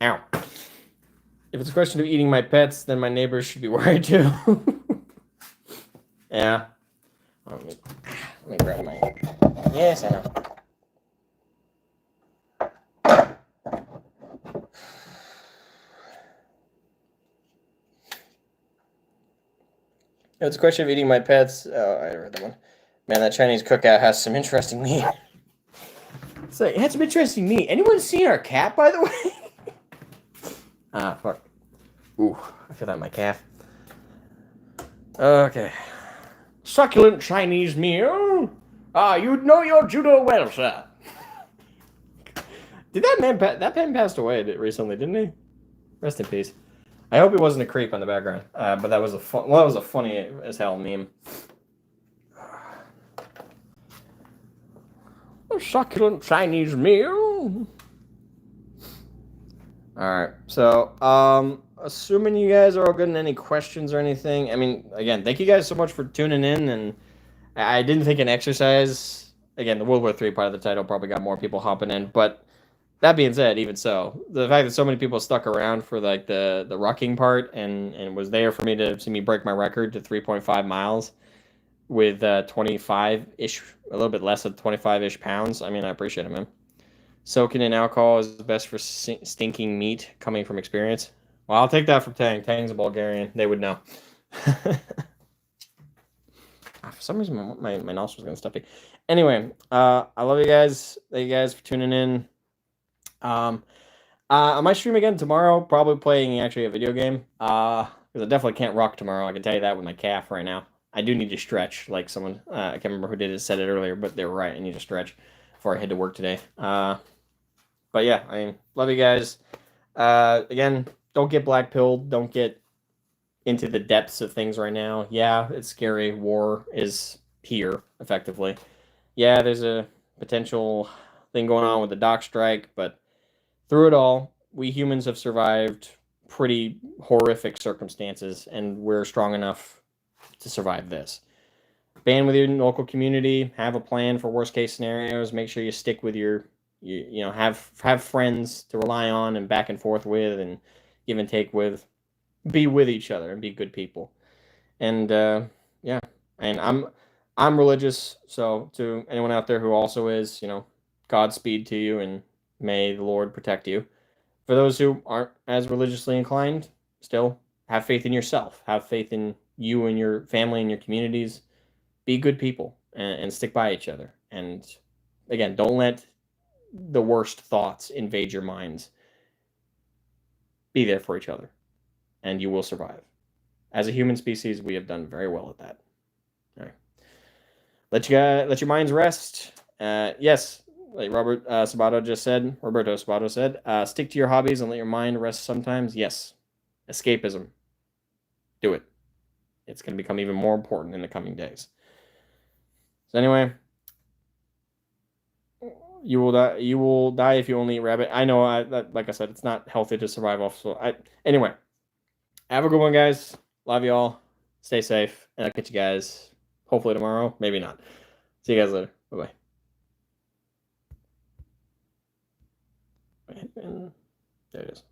Ow. If it's a question of eating my pets, then my neighbors should be worried too. Yeah. Let me grab my... Yes, I know. It's a question of eating my pets. Oh, I read that one. Man, that Chinese cookout has some interesting meat. It's like, it had some interesting meat. Anyone seen our cat, by the way? Ah, fuck. Ooh, I feel that in my calf. Okay. Succulent Chinese meal. Ah, you know your judo well, sir. Did that man... That man passed away recently, didn't he? Rest in peace. I hope it wasn't a creep on the background, but that was that was a funny as hell meme. A succulent Chinese meal. All right. So, assuming you guys are all good and any questions or anything, I mean, again, thank you guys so much for tuning in. And I didn't think an exercise, again, the World War III part of the title probably got more people hopping in. But that being said, even so, the fact that so many people stuck around for like the rucking part and was there for me to see me break my record to 3.5 miles with 25 ish, a little bit less than 25 ish pounds. I mean, I appreciate it, man. Soaking in alcohol is best for stinking meat, coming from experience. Well, I'll take that from Tang. Tang's a Bulgarian. They would know. For some reason, my nostrils going stuffy. Anyway, I love you guys. Thank you guys for tuning in. I might stream again tomorrow. Probably playing actually a video game. Because I definitely can't rock tomorrow. I can tell you that with my calf right now. I do need to stretch. Like someone, I can't remember who did it, said it earlier, but they were right. I need to stretch before I head to work today. But yeah, I mean, love you guys. Again, don't get black pilled. Don't get into the depths of things right now. Yeah, it's scary. War is here, effectively. Yeah, there's a potential thing going on with the dock strike, but through it all, we humans have survived pretty horrific circumstances, and we're strong enough to survive this. Band with your local community, have a plan for worst case scenarios, make sure you stick with you know, have friends to rely on and back and forth with and give and take with. Be with each other and be good people. And yeah, and I'm religious, so to anyone out there who also is, you know, Godspeed to you and may the Lord protect you. For those who aren't as religiously inclined, still have faith in yourself, have faith in you and your family and your communities. Be good people and stick by each other. And again, don't let the worst thoughts invade your minds. Be there for each other, and you will survive. As a human species, we have done very well at that. All right. Let your minds rest. Yes, like Roberto Sabato said, stick to your hobbies and let your mind rest sometimes. Yes, escapism. Do it. It's going to become even more important in the coming days. So anyway, you will die. You will die if you only eat rabbit. I know. Like I said, it's not healthy to survive off. So anyway, have a good one, guys. Love you all. Stay safe, and I'll catch you guys hopefully tomorrow. Maybe not. See you guys later. Bye bye. There it is.